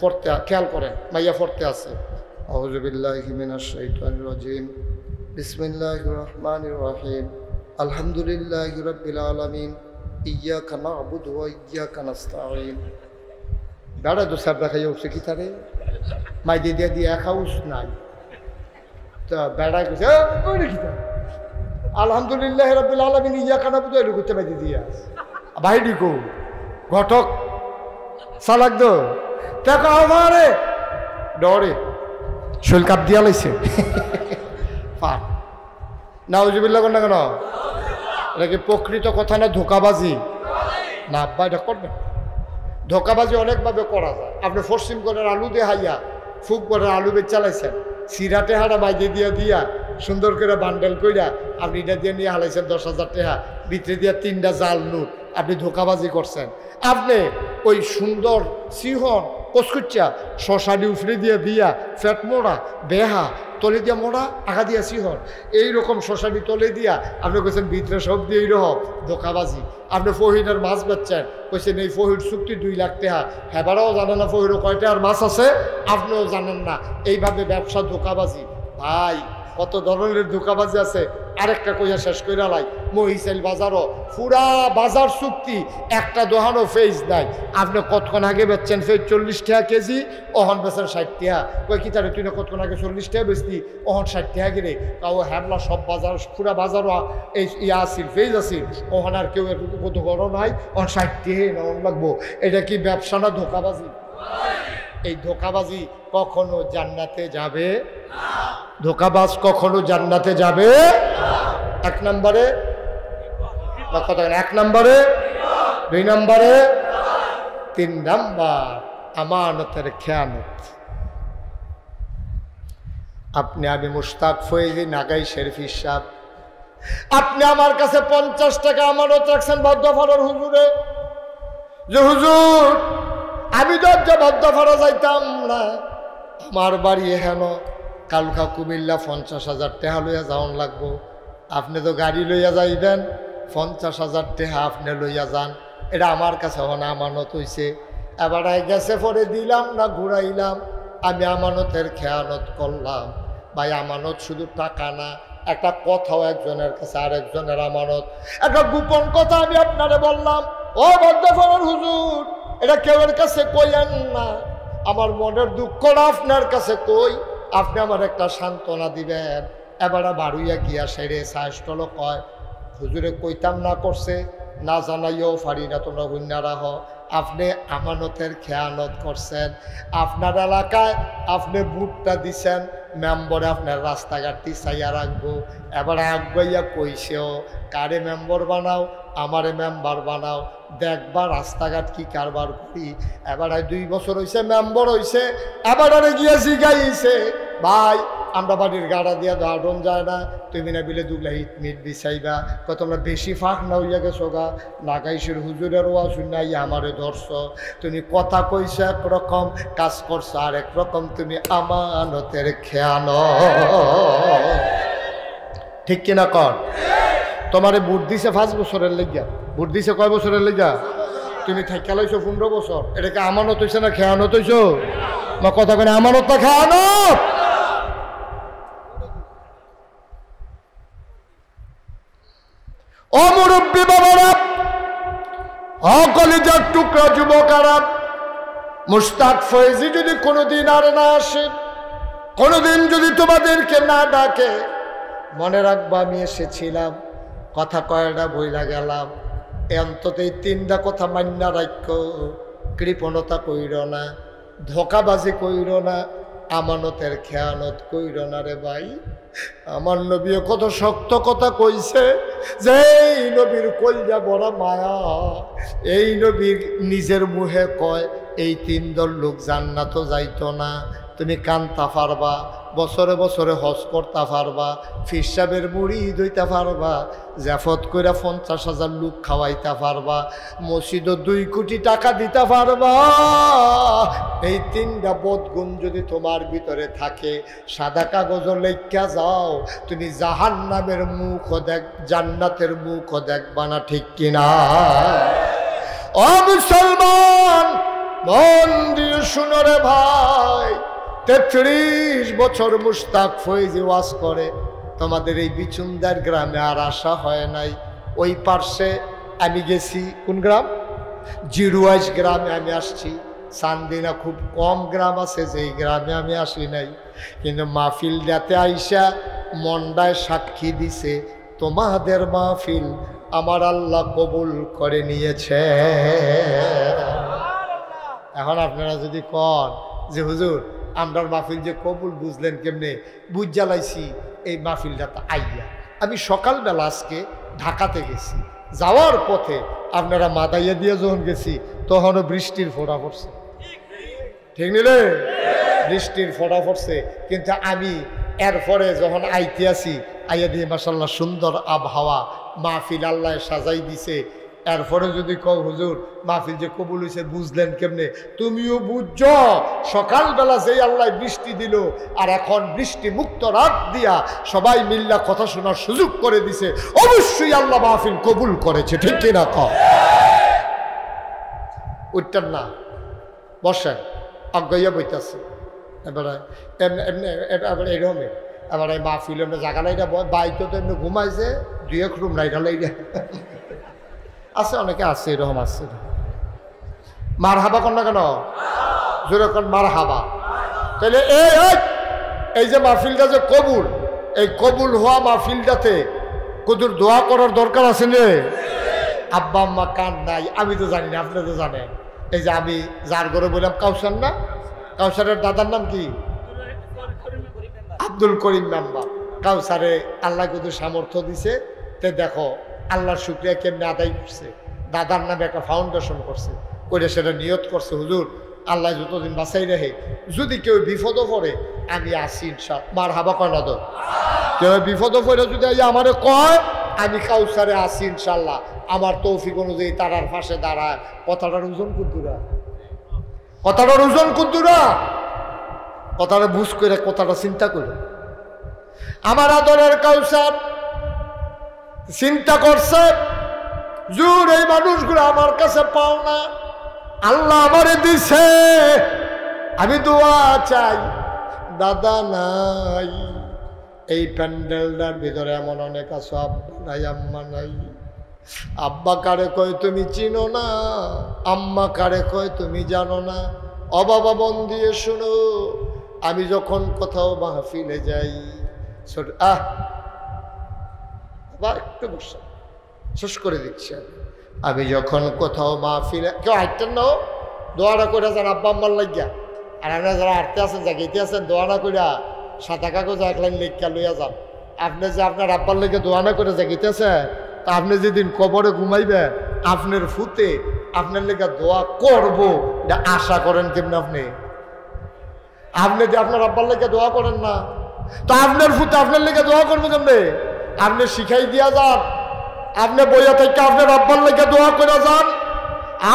পড়তে, খেয়াল করেন মাইয়া পড়তে আছে। আউযু বিল্লাহি মিনাশ শাইতানির রাজিম, বিসমিল্লাহির রহমানির রহিম, আলহামদুলিল্লাহি রাব্বিল আলামিন, ইয়্যাকা না'বুদু ওয়া ইয়্যাকা নাস্তাঈন। বেড়া তো সাবরা খাইয়া উঠছে কি তারে মাই দিয়ে দিয়ে খাউস নাই। তো বেড়া গেছে আলহামদুলিল্লাহ রাব্বিল আলামিন ইয়্যাকা না'বুদু এর করতে মাই দিয়ে ভাইডি কো ঘটক সালাক দো দেখো আমারে ডরে শৈল কাপ দিয়া লাইছে। নাউজুবিল্লাহ কোন না কেন? এটা কি প্রকৃত কথা না ধোঁকাবাজি? না আব্বা এটা করবেন। ধোঁকাবাজি অনেকভাবে করা যায়। আপনি পশ্চিম করের আলু দেখাইয়া ফুক করে আলু বেচ চালাইছেন, সিরাটে হাড়া বাইদে দিয়া সুন্দর করে বান্ডেল কইরা আপনি এটা দিয়ে নিয়ে হালাইছেন 10,000 টাকা, ভিতরে দিয়া 3টা জাল নোট, আপনি ধোঁকাবাজি করছেন। আপনি ওই সুন্দর সিহন কচকুচ্চা শশাডি উফরে দিয়া ফ্যাট মোড়া বেহা তলে দিয়া মোড়া আগা দিয়া সিহন এইরকম শশাডি তলে দিয়া আপনি কইছেন ভিতরে সব দিয়ে এইরকম ধোঁকাবাজি। আপনি ফহিনের মাছ বেচছেন, কইছেন এই ফহির চুক্তি 2 লাখ টাকা, হেবারাও জানেন না ফহিরও কয়টা আর মাছ আছে, আপনিও জানেন না। এইভাবে ব্যবসা ধোঁকাবাজি। ভাই কত ধরনের ধোঁকাবাজি আছে, আরেকটা কইয়া শেষ কইরা লাই। মহিষেল বাজারও পুরা বাজার চুক্তি, একটা দোহানো ফেজ নাই। আপনি কতক্ষণ আগে বেচছেন ফেজ 40 টাকা কেজি, ওহন বেচেন 60 টাকা। কই কি তারে তুই না কতক্ষণ আগে 40 টাকা বেচতি, ওহন 60 টাকা গেলে তাও হ্যাবলা সব বাজার পুরা বাজারও এই আসিল ফেজ আসিল, ওহন আর কেউ কত বড় নাই, ওহন 60 টাকা নেওয়ান লাগবো। এটা কি ব্যবসা না ধোঁকাবাজি? এই ধোঁকাবাজি কখনো জান্নাতে যাবে না। ধোঁকাবাজ কখনো জান্নাতে যাবে। 1 নম্বরে 1 নম্বরে, 2 নম্বরে, 3 নম্বর আমানতের খেয়ানত। আপনি আমি মুশতাক ফয়েজি নাগাই শরীফি সাহেব, আপনি আমার কাছে 50 টাকা আমানত রাখছেন বদ্ধফাড়ার হুজুরে, যে হুজুর আমি তো বদ্ধফাড়া যাইতাম না, আমার বাড়ি হেন কালকা কুমিল্লা 50,000 টাকা লইয়া যাওয়ান লাগবো, আপনি তো গাড়ি লইয়া যাইবেন, 50,000 টাকা আপনি লইয়া যান, এটা আমার কাছে হন আমানত হইছে। এবার গেছে পরে দিলাম না ঘুরাইলাম, আমি আমানতের খেয়ানত করলাম। ভাই আমানত শুধু টাকা না, একটা কথাও একজনের কাছে আরেকজনের আমানত। একটা গোপন কথা আমি আপনারে বললাম, ও বদ্ধফাড়ার হুজুর এটা কেউর কাছে কইয়েন না, আমার মনের দুঃখটা আপনার কাছে কই, আপনি আমার একটা সান্ত্বনা দিবেন। এবারে বাড়ুইয়া গিয়া সেরে সাহসটল কয়, হুজুরে কইতাম না করছে, না জানাইও পারি না, তোমরা হুন্যারা হ। আপনি আমানতের খেয়ানত করছেন, আপনার এলাকায় আপনি ভোটটা দিছেন, মেম্বরে আপনার রাস্তাঘাট চাইয়া রাখবো। এবারে আগাইয়া কইছেও কারে মেম্বার বানাও, আমারে মেম্বার বানাও, দেখবা রাস্তাঘাট কি কারবার করি। এবারে 2 বছর হয়েছে মেম্বার হয়েছে, এবারে গিয়ে জিগাইছে, ভাই আমরা বাড়ির গাড়া দিয়া দাঁড়ন যায় না, তুমি না বিলে 2 লাইট মিট বিছাইবা, কত তোমরা বেশি ফাঁক না হইয়া গেছো গা, নাগাইশের হুজুরের ওয়া শুনাই আমারে ধরছ, তুমি কথা কইছো একরকম, কাজ করছো আর একরকম, তুমি আমানতের খেয়াল। ঠিক কিনা কর? তোমারে ভোট দিছে 5 বছরের লেগা, ভোট দিছে কয় বছরের লেগা? তুমি থাইকা লাইছো 15 বছর, এটাকে আমানত হইছে না খেয়ানত হইছো? মা কথা কেন আমানত না খেয়ানত? ও মুরব্বী বাবারা, ও কলিজার টুকরা যুবকারা, মুশতাক ফয়েজি যদি কোনোদিন আর না আসে, কোনোদিন যদি তোমাদেরকে না ডাকে, মনে রাখবা আমি এসেছিলাম, কথা কয়টা বইলা গেলাম, অন্তত এই 3টা কথা মান্না রাখো। কৃপণতা কইর না, ধোকাবাজি কইর না, আমানতের খেয়ানত কইর না রে ভাই। আমার নবী কত শক্ত কথা কইছে, যে এই নবীর কলজা বড় মায়া, এই নবীর নিজের মুখে কয় এই 3 দল লোক জান্নাত যাইতো না। তুমি কানতা পারবা, বছরে বছরে হজ করতে পারবা, ফিরসাবের মুড়িদ হইতে পারবা, জাফত কইরা 50,000 লোক খাওয়াইতে পারবা, মসজিদও 2 কোটি টাকা দিতে পারবা। এই 3টা বদগুণ যদি তোমার ভিতরে থাকে, সাদা কাগজ লেখা যাও, তুমি জাহান্নামের মুখও দেখ, জান্নাতের মুখও দেখবা না। ঠিক কিনা? ও মুসলমান, মন দিয়ে শুনো রে ভাই, 33 বছর মুশতাক ফয়েজি ওয়াজ করে, তোমাদের এই বিচুন্দার গ্রামে আর আসা হয় নাই। ওই পার্শ্বে আমি গেছি, কোন গ্রাম? জিরুয়াইশ গ্রামে আমি আসছি। চান্দিনা খুব কম গ্রাম আছে যেই গ্রামে আমি আসি নাই, কিন্তু মাহফিল ডাতে আইসা মন্ডায় সাক্ষী দিছে, তোমাদের মাহফিল আমার আল্লাহ কবুল করে নিয়েছে। এখন আপনারা যদি কন যে হুজুর আমরার মাহফিল যে কবুল বুঝলেন কেমনে? বুঝ জ্বালাইছি এই মাহফিলটা তো আইয়া, আমি সকালবেলা আজকে ঢাকাতে গেছি, যাওয়ার পথে আপনারা মাদাইয়া দিয়ে যখন গেছি তখনও বৃষ্টির ফোঁটা পড়ছে। ঠিক নিলে? বৃষ্টির ফোঁটা পড়ছে, কিন্তু আমি এরপরে যখন আইতে আসি, আইয়া দিয়ে মাশাআল্লাহ সুন্দর আবহাওয়া, মাহফিল আল্লাহ সাজাই দিছে। এরপরে যদি কও হুজুর মাহফিল যে কবুল হয়েছে বুঝলেন কেমনে? তুমিও বুঝছ, সকালবেলা যেই আল্লাহ বৃষ্টি দিল, আর এখন বৃষ্টি মুক্ত রাত দিয়া সবাই মিল্লা কথা শোনার সুযোগ করে দিছে, অবশ্যই আল্লাহ মাহফিল কবুল করেছে। ঠিক কিনা কও? উঠতেন না, বসেন, আজ্ঞাইয়া বইতেছে। এবারে এবারে এরমে এবারে মাহফিল এমনি জায়গা নাই, বাইকে তো এমনি ঘুমাইছে, 2-1 রুম নাই ঢালাই আছে, অনেকে আছে এরকম আছে। মার হাবা কর না কেন? জোরে কর মার হাবা। তাহলে এই যে মাহফিলটা যে কবুল, এই কবুল হওয়া মাহফিলটাতে কদুর দোয়া করার দরকার আছে রে? আব্বা আম্মা কান নাই, আমি তো জানি না, আপনি তো জানেন। এই যে আমি যার ঘরে বললাম কাউসার না, কাউসারের দাদার নাম কি? আব্দুল করিম মেম্বার। কাউসারে আল্লাহ কত সামর্থ্য দিছে, তে দেখো আল্লাহর শুকরিয়া কেমনে আদায় করছে। দাদার নামে একটা ফাউন্ডেশন করছে, ওইটা সেটা নিয়ত করছে, হুজুর আল্লাহ যতদিন বাঁচাই রাখে, যদি কেউ বিপদ পড়ে আমি আসি ইনশাআল্লাহ। মার হাবা কয় না তো? কেউ বিপদ পড়ে যদি আমারে কয়, আমি কাউসারে আসি ইনশাআল্লাহ, আমার তৌফিক অনুযায়ী তারার পাশে দাঁড়ায়। কথাটার ওজন কুদ্দুরা, কথাটার ওজন কুদ্দুরা, কথাটা বুঝ করে কথাটা চিন্তা করে। আমার আদরের কাউসার চিন্তা করছে, জোর এই মানুষগুলো আমার কাছে পাও না, আল্লাহ আমারে দিছে, আমি দোয়া চাই। দাদা নাই, এই প্যান্ডেলটার ভিতরে এমন অনেক আছে, আব্বা নাই, আম্মা নাই, আব্বা কারে কয় তুমি চিনো না, আম্মা কারে কয় তুমি জানো না। ও বাবা মন দিয়ে শুনো, আমি যখন কোথাও মাহফিলে যাই, ছোট একটু বসে শেষ করে দিচ্ছি। আমি যখন কোথাও মাহফিলে, কেউ হাঁটতেন না, দোয়াটা করে যান আব্বা আম্মার লাগিয়া। আর আপনারা যারা হাঁটতে আছেন, জাগাইতে আছেন, দোয়ানা কইরা সাদা কাগজ এক লাইন লেখা লইয়া যান। আপনি যে আপনার আব্বার লেগে দোয়ানা করে জাগিতেছে, তা আপনি যেদিন কবরে ঘুমাইবেন, আপনার ফুতে আপনার লেগে দোয়া করবো এটা আশা করেন কেমন? আপনি যে আপনার আব্বার লেগে দোয়া করেন না, তা আপনার ফুতে আপনার লেগে দোয়া করবো কেমনে? আপনি শিখাই দিয়া যান, আপনি বইয়া থেকে আপনার আব্বার লেগে দোয়া করে যান,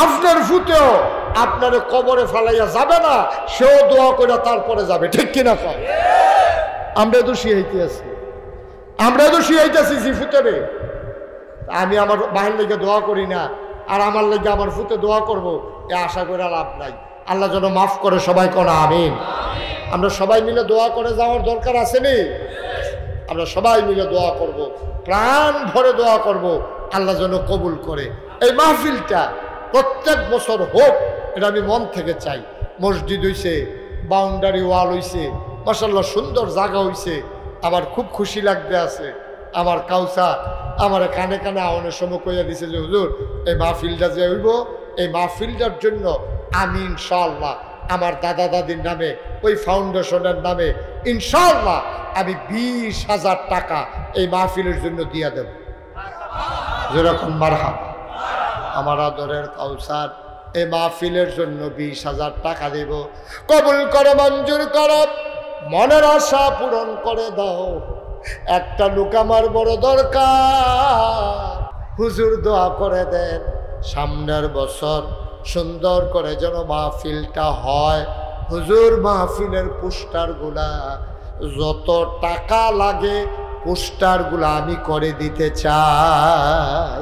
আপনার ফুতেও আপনার কবরে ফালাইয়া যাবে না, সেও দোয়া করে তারপরে যাবে। ঠিক কিনা কয়? আমরা তো শিখাইতে আছি, আমরা তো শিখাইতেছি ফুতেরে। আমি আমার বাহির লেগে দোয়া করি না, আর আমার লেগে আমার ফুতে দোয়া করবো, এ আশা করে লাভ নাই। আল্লাহ যেন মাফ করে, সবাই কোন আমিন। আমরা সবাই মিলে দোয়া করে যাওয়ার দরকার আসেনি? আমরা সবাই মিলে দোয়া করব, প্রাণ ভরে দোয়া করব, আল্লাহ যেন কবুল করে। এই মাহফিলটা প্রত্যেক বছর হোক, এটা আমি মন থেকে চাই। মসজিদ হইছে, বাউন্ডারি ওয়াল হইছে, মাশাআল্লাহ সুন্দর জায়গা হইছে। আমার খুব খুশি লাগতে আছে। আমার কাউসা আমার কানে কানে আওয়ানোর সময় কইয়া দিছে যে হুজুর এই মাহফিলটা যে হইব, এই মাহফিলটার জন্য আমি ইনশাআল্লাহ আমার দাদা দাদির নামে, ওই ফাউন্ডেশনের নামে ইনশাআল্লাহ আমি 20,000 টাকা এই মাহফিলের জন্য দিয়ে দেব। যেরকম মারহাবা। আমার আদরের কাউসার এই মাহফিলের জন্য 20,000 টাকা দেব। কবুল করে, মঞ্জুর করো, মনের আশা পূরণ করে দাও। একটা লোক আমার বড় দরকার, হুজুর দোয়া করে দেন সামনের বছর সুন্দর করে যেন মাহফিলটা হয়। হুজুর মাহফিলের পোস্টারগুলা যত টাকা লাগে পোস্টারগুলা আমি করে দিতে চাই।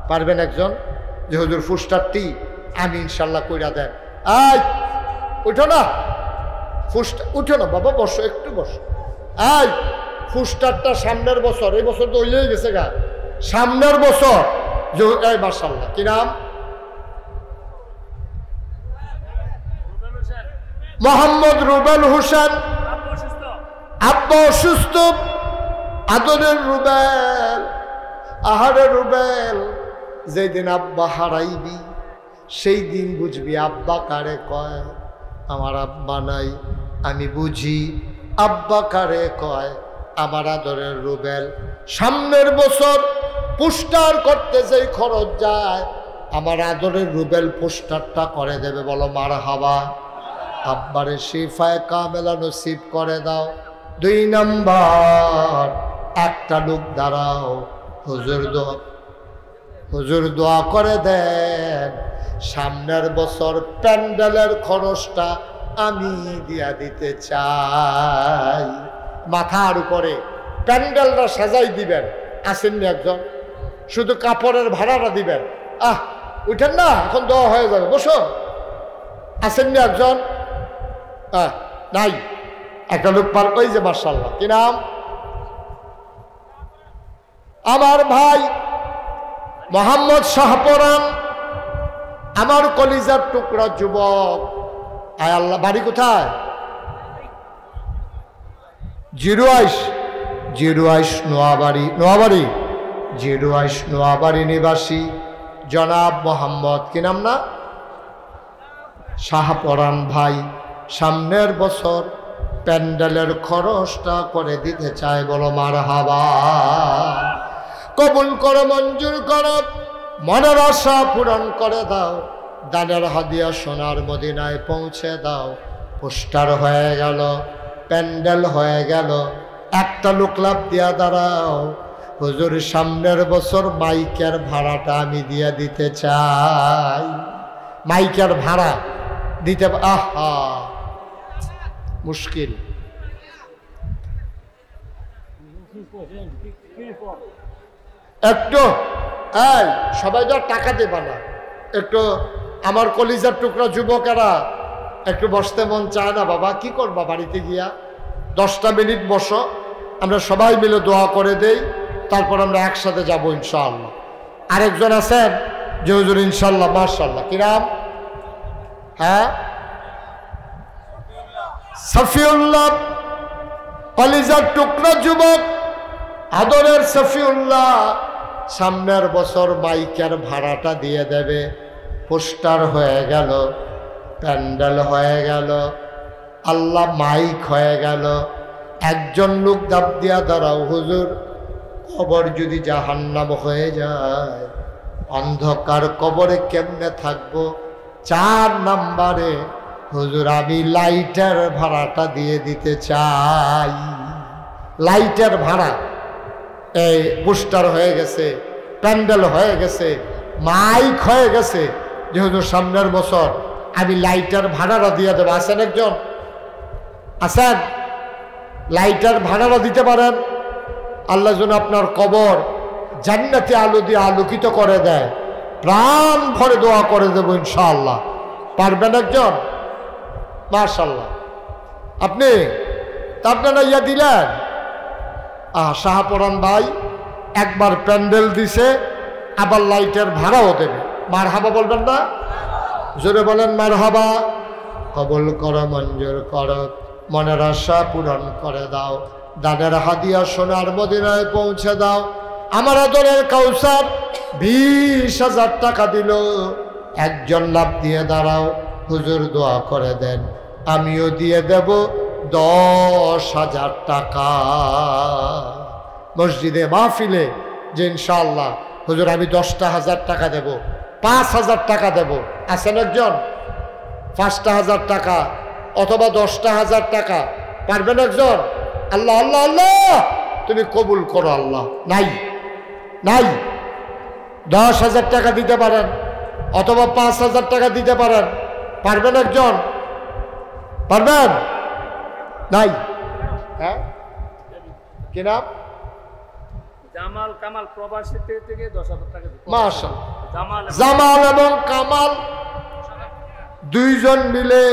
পারবেন একজন যে হুজুর পোস্টারটি আমি ইনশাল্লাহ কইরা দেন? আয় উঠো না, উঠো না বাবা, বসো, একটু বসো। আয় পোস্টারটা সামনের বছর, এই বছর তো হইলেই গেছে গা, সামনের বছর মাশাআল্লাহ। কি নাম? মোহাম্মদ রুবেল হোসেন। আব্বা অসুস্থ, আদরের রুবেল, আহারে রুবেল, যেদিন আব্বা হারাইবি সেই দিন বুঝবি আব্বা কারে কয়। আমার আব্বা নাই, আমি বুঝি আব্বা কারে কয়। আমার আদরের রুবেল সামনের বছর পোস্টার করতে যেই খরচ যায়, আমার আদরের রুবেল পোস্টারটা করে দেবে। বলো মারহাবা। আব্বারে শিফায়ে কামেলা নসিব করে দাও। 2 নাম্বার, একটা লোক দাঁড়াও, হুজুর দোয়া করে দেন সামনের বছর প্যান্ডেলের খরচটা আমি দিয়া দিতে চাই। মাথার উপরে প্যান্ডেলটা সাজাই দিবেন, আসেননি একজন? শুধু কাপড়ের ভাড়াটা দিবেন। উঠেন না, এখন দোয়া হয়ে যাবে, বসো। আসেননি একজন? নাই, একটা লোক পার। ওই যে মাশাআল্লাহ, কি নাম? আমার ভাই মোহাম্মদ শাহপরান, আমার কলিজার টুকরা যুবক। আয় আল্লাহ, বাড়ি কোথায়? 0 নোয়াবাড়ি নিবাসী জনাব মোহাম্মদ, কি নাম না? শাহপরান ভাই সামনের বছর প্যান্ডেলের খরচটা করে দিতে চায়। বলো মারহাবা। কবুল করো, মঞ্জুর করো, মনের আশা পূরণ করে দাও। দানের হাদিয়া সোনার মদিনায় পৌঁছে দাও। পোস্টার হয়ে গেল, প্যান্ডেল হয়ে গেল। একটা লোক লাভ দিয়া দাঁড়াও, হুজুর সামনের বছর মাইকের ভাড়াটা আমি দিয়ে দিতে চাই। মাইকের ভাড়া দিতে, আহা মুশকিল। একটু সবাই তো টাকা দেবা না, একটু আমার কলিজার টুকরা যুবকেরা একটু বসতে মন চায় না বাবা? কি করবা বাড়িতে গিয়া? 10টা মিনিট বসো, আমরা সবাই মিলে দোয়া করে দেই, তারপর আমরা একসাথে যাবো ইনশাআল্লাহ। আরেকজন আছেন যে হুজুর ইনশাল্লাহ মাশাআল্লাহ, কি নাম? হ্যাঁ, সফিউল্লাহ, কলিজার টুকরা যুবক, আদরের সফিউল্লাহ সামনের বছর মাইকের ভাড়াটা দিয়ে দেবে। পোস্টার হয়ে গেল, প্যান্ডেল হয়ে গেল, আল্লাহ মাইক হয়ে গেল। একজন লোক দাব দিয়া দাঁড়াও, হুজুর কবর যদি জাহান্নাম হয়ে যায়, অন্ধকার কবরে কেমনে থাকবো? 4 নম্বরে হুজুর আমি লাইটের ভাড়াটা দিয়ে দিতে চাই। লাইটের ভাড়া, এই পোস্টার হয়ে গেছে, প্যান্ডেল হয়ে গেছে, মাইক হয়ে গেছে, যে হুজুর সামনের বছর আমি লাইটের ভাড়াটা দিয়ে দেবো। আছেন একজন? আছেন? লাইটের ভাড়াটা দিতে পারেন? আল্লাহ যেন আপনার কবর জান্নাতি আলো দিয়ে আলোকিত করে দেয়। প্রাণ ভরে দোয়া করে দেবো ইনশাআল্লাহ। পারবেন একজন? মাশাআল্লাহ। আপনি তা আপনারা ইয়া দিলেন। শাহপরান ভাই একবার প্যান্ডেল দিছে, আবার লাইটের ভাড়াও দেবে। মারহাবা বলবেন না? জোরে বলেন মারহাবা। কবুল করো, মঞ্জুর করো, মনের আশা পূরণ করে দাও, দানের হাদিয়া সোনার মদিনায় পৌঁছে দাও। আমার আদরের কাউসার 20,000 টাকা দিল। একজন লাভ দিয়ে দাঁড়াও, হুজুর দোয়া করে দেন, আমিও দিয়ে দেব 10,000 টাকা। মসজিদে মাহফিলে যে ইনশাআল্লাহ হুজুর আমি 10,000 টাকা দেব, 5,000 টাকা দেব। আছেন একজন? 5,000 টাকা অথবা 10,000 টাকা পারবেন একজন? আল্লাহ আল্লাহ আল্লাহ তুমি কবুল করো আল্লাহ। নাই নাই 10,000 টাকা দিতে পারেন অথবা 5,000 টাকা দিতে পারেন। পারবেন একজন? পারবেন? নাই। হ্যাঁ, কি নাম? জামাল কামাল, প্রবাসী থেকে 10,000 টাকা। মাশাআল্লাহ। জামাল এবং কামাল দুইজন মিলে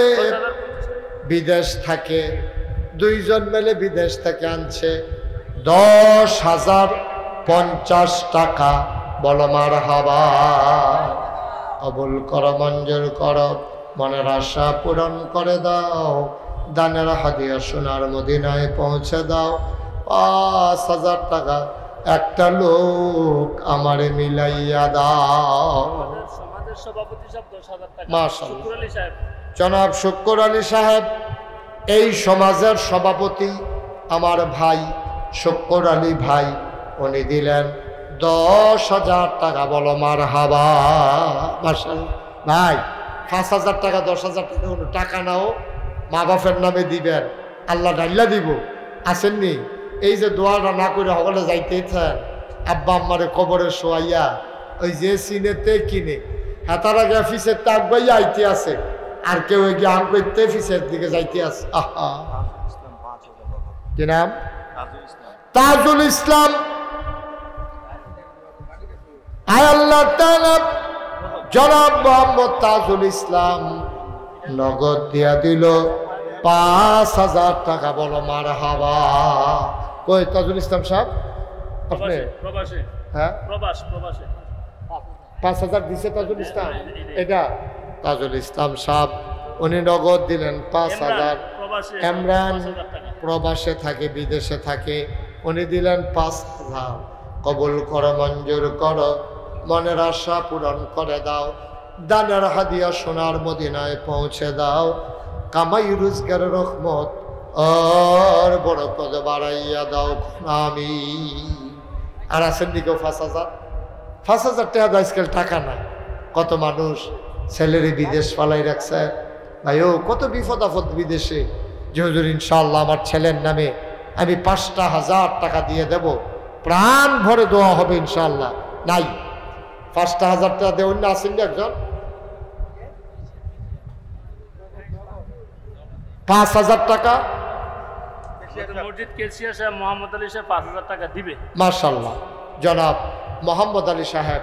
বিদেশ থাকে, দুইজন মিলে বিদেশ থেকে আনছে 10,050 টাকা। বলো মারহাবা। কবুল করো, মঞ্জুর করো, মনের আশা পূরণ করে দাও, দানের হাদিয়া সোনার মদিনায় পৌঁছে দাও। 5,000 টাকা একটা লোক আমারে মিলাইয়া দাও। সমাজের সভাপতি সাহেব 10,000 টাকা। মাশাআল্লাহ। শুকুর আলী সাহেব, জনাব শুকুর আলী সাহেব এই সমাজের সভাপতি, আমার ভাই শুকুর আলী ভাই, উনি দিলেন 10,000 টাকা। বলো মারহাবা। মাশাআল্লাহ। ভাই 5,000 টাকা 10,000 টাকা কোনো টাকা নাও, মা বাপের নামে দিবেন, আল্লাহ ডাল্লা দিব। আসেননি? এই যে দোয়াটা না করে হলে যাইতে চান, আব্বা আম্মারে কবরে শোয়াইয়া ওই যে সিনেতে কিনে হাতারা গিয়া ফিসের তাক বাইয়া আইতে আছে, আর কেউ গিয়ে আম করতে ফিসের দিকে যাইতে আছে। আহা, কি নাম? তাজুল ইসলাম। আয় আল্লাহ তাআলা জনাব মোহাম্মদ তাজুল ইসলাম নগদ দিয়া দিল 5,000 টাকা। বলো মারহাবা। কই তাজুল ইসলাম সাহেব? আপনি? প্রবাসী। হ্যাঁ, প্রবাসী 5,000 দিছে তাজুল ইসলাম। এটা তাজুল ইসলাম সাহেব উনি নগদ দিলেন 5,000। ইমরান প্রবাসে থাকে, বিদেশে থাকে, উনি দিলেন 5,000। কবুল করো, মঞ্জুর করো, মনের আশা পূরণ করে দাও, দানের হাদিয়া সোনার মদিনায় পৌঁছে দাও। কামাই রোজগারের রহমত আর বরকত বাড়াইয়া দাও আমিন। আর আছেন দিকেও 5,000 টাকা তো আজকাল টাকা না। কত মানুষ ছেলেরই বিদেশ পালাই রাখছে। ভাইও কত বিপদ আপদ বিদেশে। যে হুজুর ইনশাআল্লাহ আমার ছেলের নামে আমি 5,000 টাকা দিয়ে দেব, প্রাণ ভরে দোয়া হবে ইনশাআল্লাহ। নাই 5,000 টাকা দেবেন না? আসেন একজন? 5,000 টাকা মসজিদ কেসিয়া সাহেব মোহাম্মদ আলী সাহেব 5,000 টাকা দিবে। মাশাআল্লাহ। জনাব মোহাম্মদ আলী সাহেব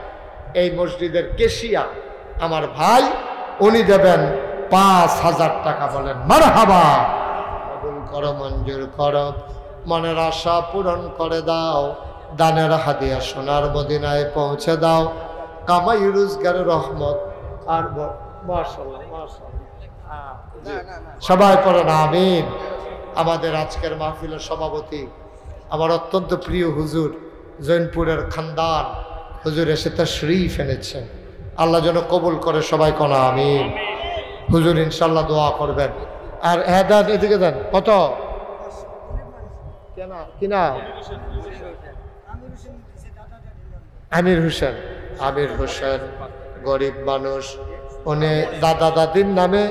এই মসজিদের কেশিয়া, আমার ভাই, উনি দেবেন 5,000 টাকা। বলেন মারহাবা। কবুল করো, মঞ্জুর করো, মনের আশা পূরণ করে দাও, দানের হাদিয়া সোনার মদিনায় পৌঁছে দাও। কামাই রোজগারের রহমত আর মাশাআল্লাহ মাশাআল্লাহ। সবাই পড়েন আমিন। আমাদের আজকের মাহফিলের সভাপতি আমার অত্যন্ত প্রিয় হুজুর, জৈনপুরের খানদান হুজুর এসে তাশরীফ এনেছেন। আল্লাহ যেন কবুল করে, সবাই কোন আমিন। হুজুর ইনশাল্লাহ দোয়া করবেন। আর হ্যাঁ দেন, এদিকে দেন। কত কিনা? আমির হোসেন। আমির হোসেন গরিব মানুষ, উনি দাদা দাদির নামে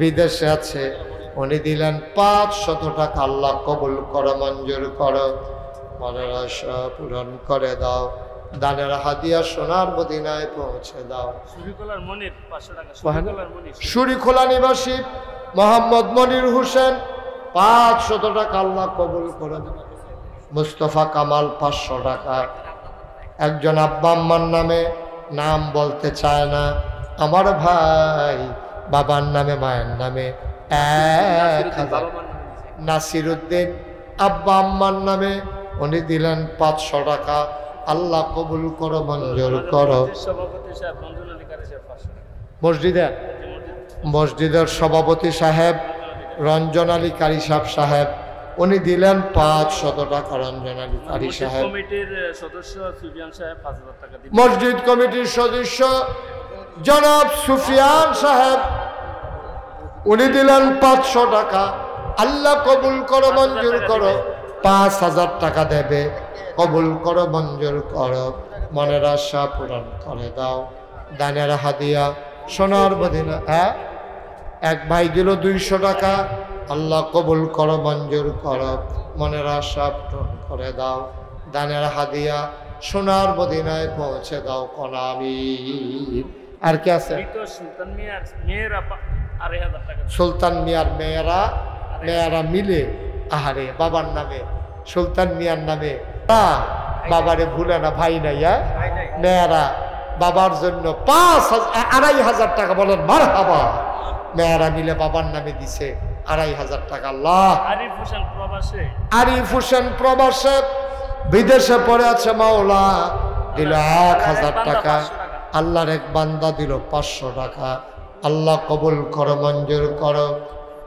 বিদেশে আছে, উনি দিলেন 500 টাকা। আল্লাহ কবুল করো, মঞ্জুর করো, মনের আশা পূরণ করে দাও। দানের হাদিয়া সোনার মদিনায় পৌঁছে দাও। সুরিখোলা নিবাসী মোহাম্মদ মনির হোসেন 500 টাকা আল্লাহ কবুল করে দাও। মুস্তফা কামাল 500 টাকা। একজন আব্বা আম্মার নামে নাম বলতে চায় না, আমার ভাই বাবার নামে মায়ের নামে 1000। নাসির উদ্দিন আব্বা আম্মার নামে উনি দিলেন 500 টাকা। আল্লাহ কবুল করো, মঞ্জুর করো। মসজিদের সভাপতি সাহেব রঞ্জন আলী কারি সাহেব উনি দিলেন 500 টাকা। রঞ্জন আলী কারি সাহেব। মসজিদ কমিটির সদস্য জনাব সুফিয়ান সাহেব উনি দিলেন 500 টাকা। আল্লাহ কবুল করো, মঞ্জুর করো। 5000 টাকা দেবে, কবুল করো, মঞ্জুর করো, মনের আশা পূরণ করে দাও। দানের হাদিয়া সোনার মদিনা। এক ভাই দিল 200 টাকা। আল্লাহ কবুল করো, মঞ্জুর করো, মনের আশা পূরণ করে দাও। দানের হাদিয়া সোনার মদিনায় পৌঁছে দাও, কোন আমিন। আর কি আছে? সুলতান মিয়ার মেয়েরা মিলে, আহারে বাবার নামে, সুলতান মিয়ার নামে বাবারে ভুলে না, ভাই নাই। মেয়েরা বাবার জন্য 2500 টাকা, বলেন মারহাবা। মেয়েরা মিলে বাবার নামে দিছে 2500 টাকা। আল্লাহ। আরিফ হোসেন প্রবাসে বিদেশে পড়ে আছে, মাওলা দিল 1000 টাকা। আল্লাহর এক বান্দা দিল 500 টাকা। আল্লাহ কবুল করো, মঞ্জুর করো,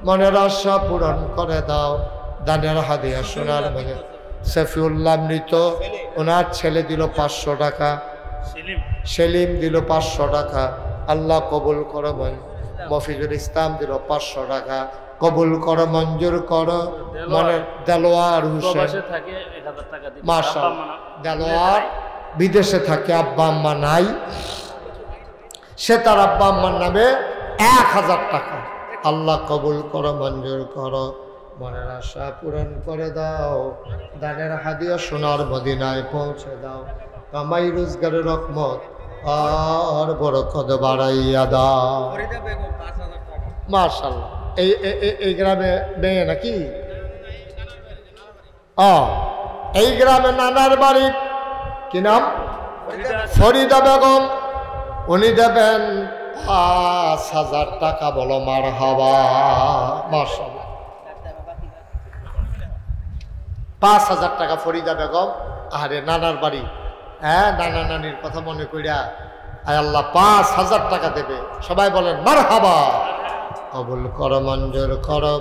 মনের আশা পূরণ করে দাও। দানের হাদিয়া সোনার মদিনা। সফিউল্লাহ মৃত, ওনার ছেলে দিল 500 টাকা। সেলিম দিল 500 টাকা। আল্লাহ কবুল করো। মফিজুল ইসলাম দিল 500 টাকা। কবুল করো, মঞ্জুর করো। মনের দেলোয়ার হোসেন মাশাআল্লাহ, দেলোয়ার বিদেশে থাকে, আব্বা আম্মা নাই, সে তার আব্বা আম্মার নামে 1000 টাকা। আল্লাহ কবুল করো, মঞ্জুর করো, মনের আশা পূরণ করে দাও। দানের হাদিয়া সোনার মদিনায় পৌঁছে দাও। কামাই রোজগারের রহমত আর বরকত বাড়াইয়া দাও। মাশাআল্লাহ। এই গ্রামে মেয়ে নাকি? এই গ্রামে নানার বাড়ি, কি নাম? ফরিদা বেগম। উনি দেবেন 5000 টাকা। বলো মারহাবা। মাশাআল্লাহ। 5000 টাকা ফরিদা বেগম। আরে নানার বাড়ি, নানা নানির কথা মনে কইরা আয় আল্লাহ 5000 টাকা দেবে। সবাই বলেন মারহাবা। কবুল করো, মঞ্জুর করো,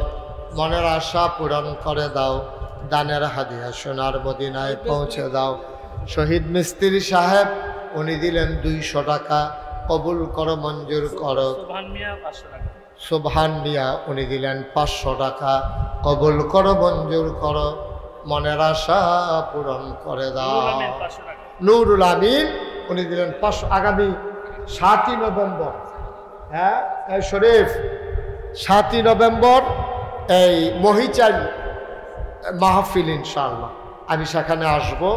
মনের আশা পূরণ করে দাও। দানের হাদিয়া সোনার মদিনায় পৌঁছে দাও। শহীদ মিস্ত্রি সাহেব উনি দিলেন 200 টাকা। কবুল করো, মঞ্জুর করো। সুবহান মিয়া উনি দিলেন 500 টাকা। কবুল করো, মঞ্জুর করো, মনের আশা পূরণ করে দাও। নুরুল আমিন উনি দিলেন 500। আগামী 7ই নভেম্বর, শরীফ 7ই নভেম্বর এই মহিচাল মাহফিল, ইনশাআল্লাহ আমি সেখানে আসবো।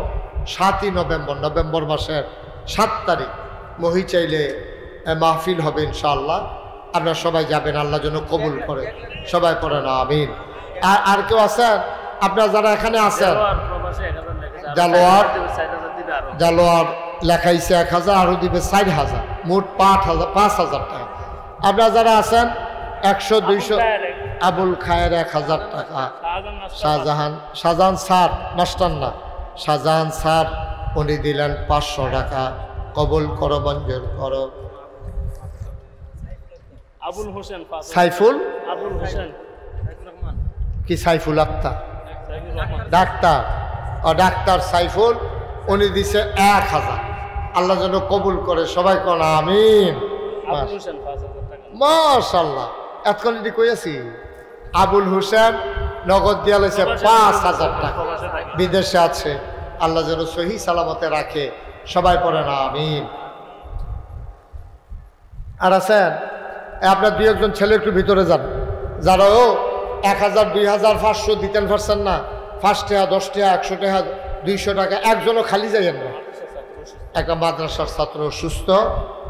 7ই নভেম্বর, নভেম্বর মাসের 7 তারিখ মহিচাইলে মাহফিল হবে ইনশাআল্লাহ। আপনারা সবাই যাবেন, আল্লাহ যেন কবুল করে। সবাই পড়েন আমিন। আর কেউ আছেন? আপনারা যারা এখানে আছেন, জালোয়ার লেখাইছে 1000, আরো দিবে 4000, মোট 5000 টাকা। আপনারা যারা আছেন 100, 200। আবুল খায়ের 1000 টাকা। শাহজাহান স্যার মাস্টার না, শাহজাহান স্যার উনি দিলেন 500 টাকা। কবুল করো, মঞ্জুর করো। আবুল হোসেন সাইফুল আবুল হোসেন কি সাইফুল আক্তার ডাক্তার, ডাক্তার সাইফুল উনি দিছে 1000। আল্লাহ যেন কবুল করে, সবাই কোন আমিন। আবুল হোসেন 5000 টাকা। মাশাআল্লাহ। এতক্ষণ এটি কইয়াছি আবুল হোসেন নগদ দিয়া লাইছে 5000 টাকা, বিদেশে আছে। আল্লাহ যেন সহি সালামতে রাখে, সবাই পড়েন আমিন। আর আছেন আপনার 2-1 ছেলে একটু ভিতরে যান, যারা 1000, 2000, 500 দিতেন পারছেন না, 5 টাকা, 10 টাকা, 100 টাকা, 200 টাকা, একজনও খালি যাইয়েন না। একটা মাদ্রাসার ছাত্র সুস্থ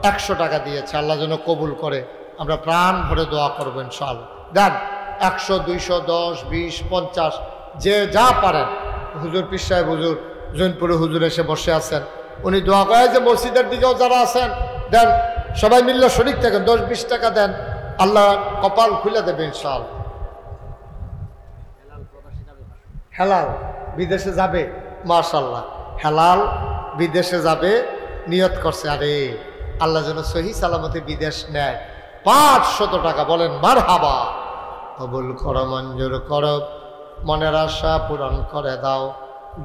100 টাকা দিয়েছে, আল্লাহ যেন কবুল করে। আমরা প্রাণ ভরে দোয়া করবো ইনশাআল্লাহ। দেন 100, 200, 10, 20, 50 যে যা পারেন। হুজুর পীর সাহেব হুজুর জৈনপুরে হুজুর এসে বসে আছেন, উনি দোয়া করে যে মসজিদের দিকেও যারা আছেন দেন, সবাই মিললে শরীক থাকেন, 10-20 টাকা দেন, আল্লাহ কপাল খুলে দেবে ইনশাআল্লাহ। হেলাল বিদেশে যাবে, মাশাআল্লাহ, হেলাল বিদেশে যাবে নিয়ত করছে। আরে আল্লাহ যেন সহি সালামতে বিদেশ নেয়। 500 টাকা বলেন মারহাবা। কবুল করো, মঞ্জুর করো, মনের আশা পূরণ করে দাও,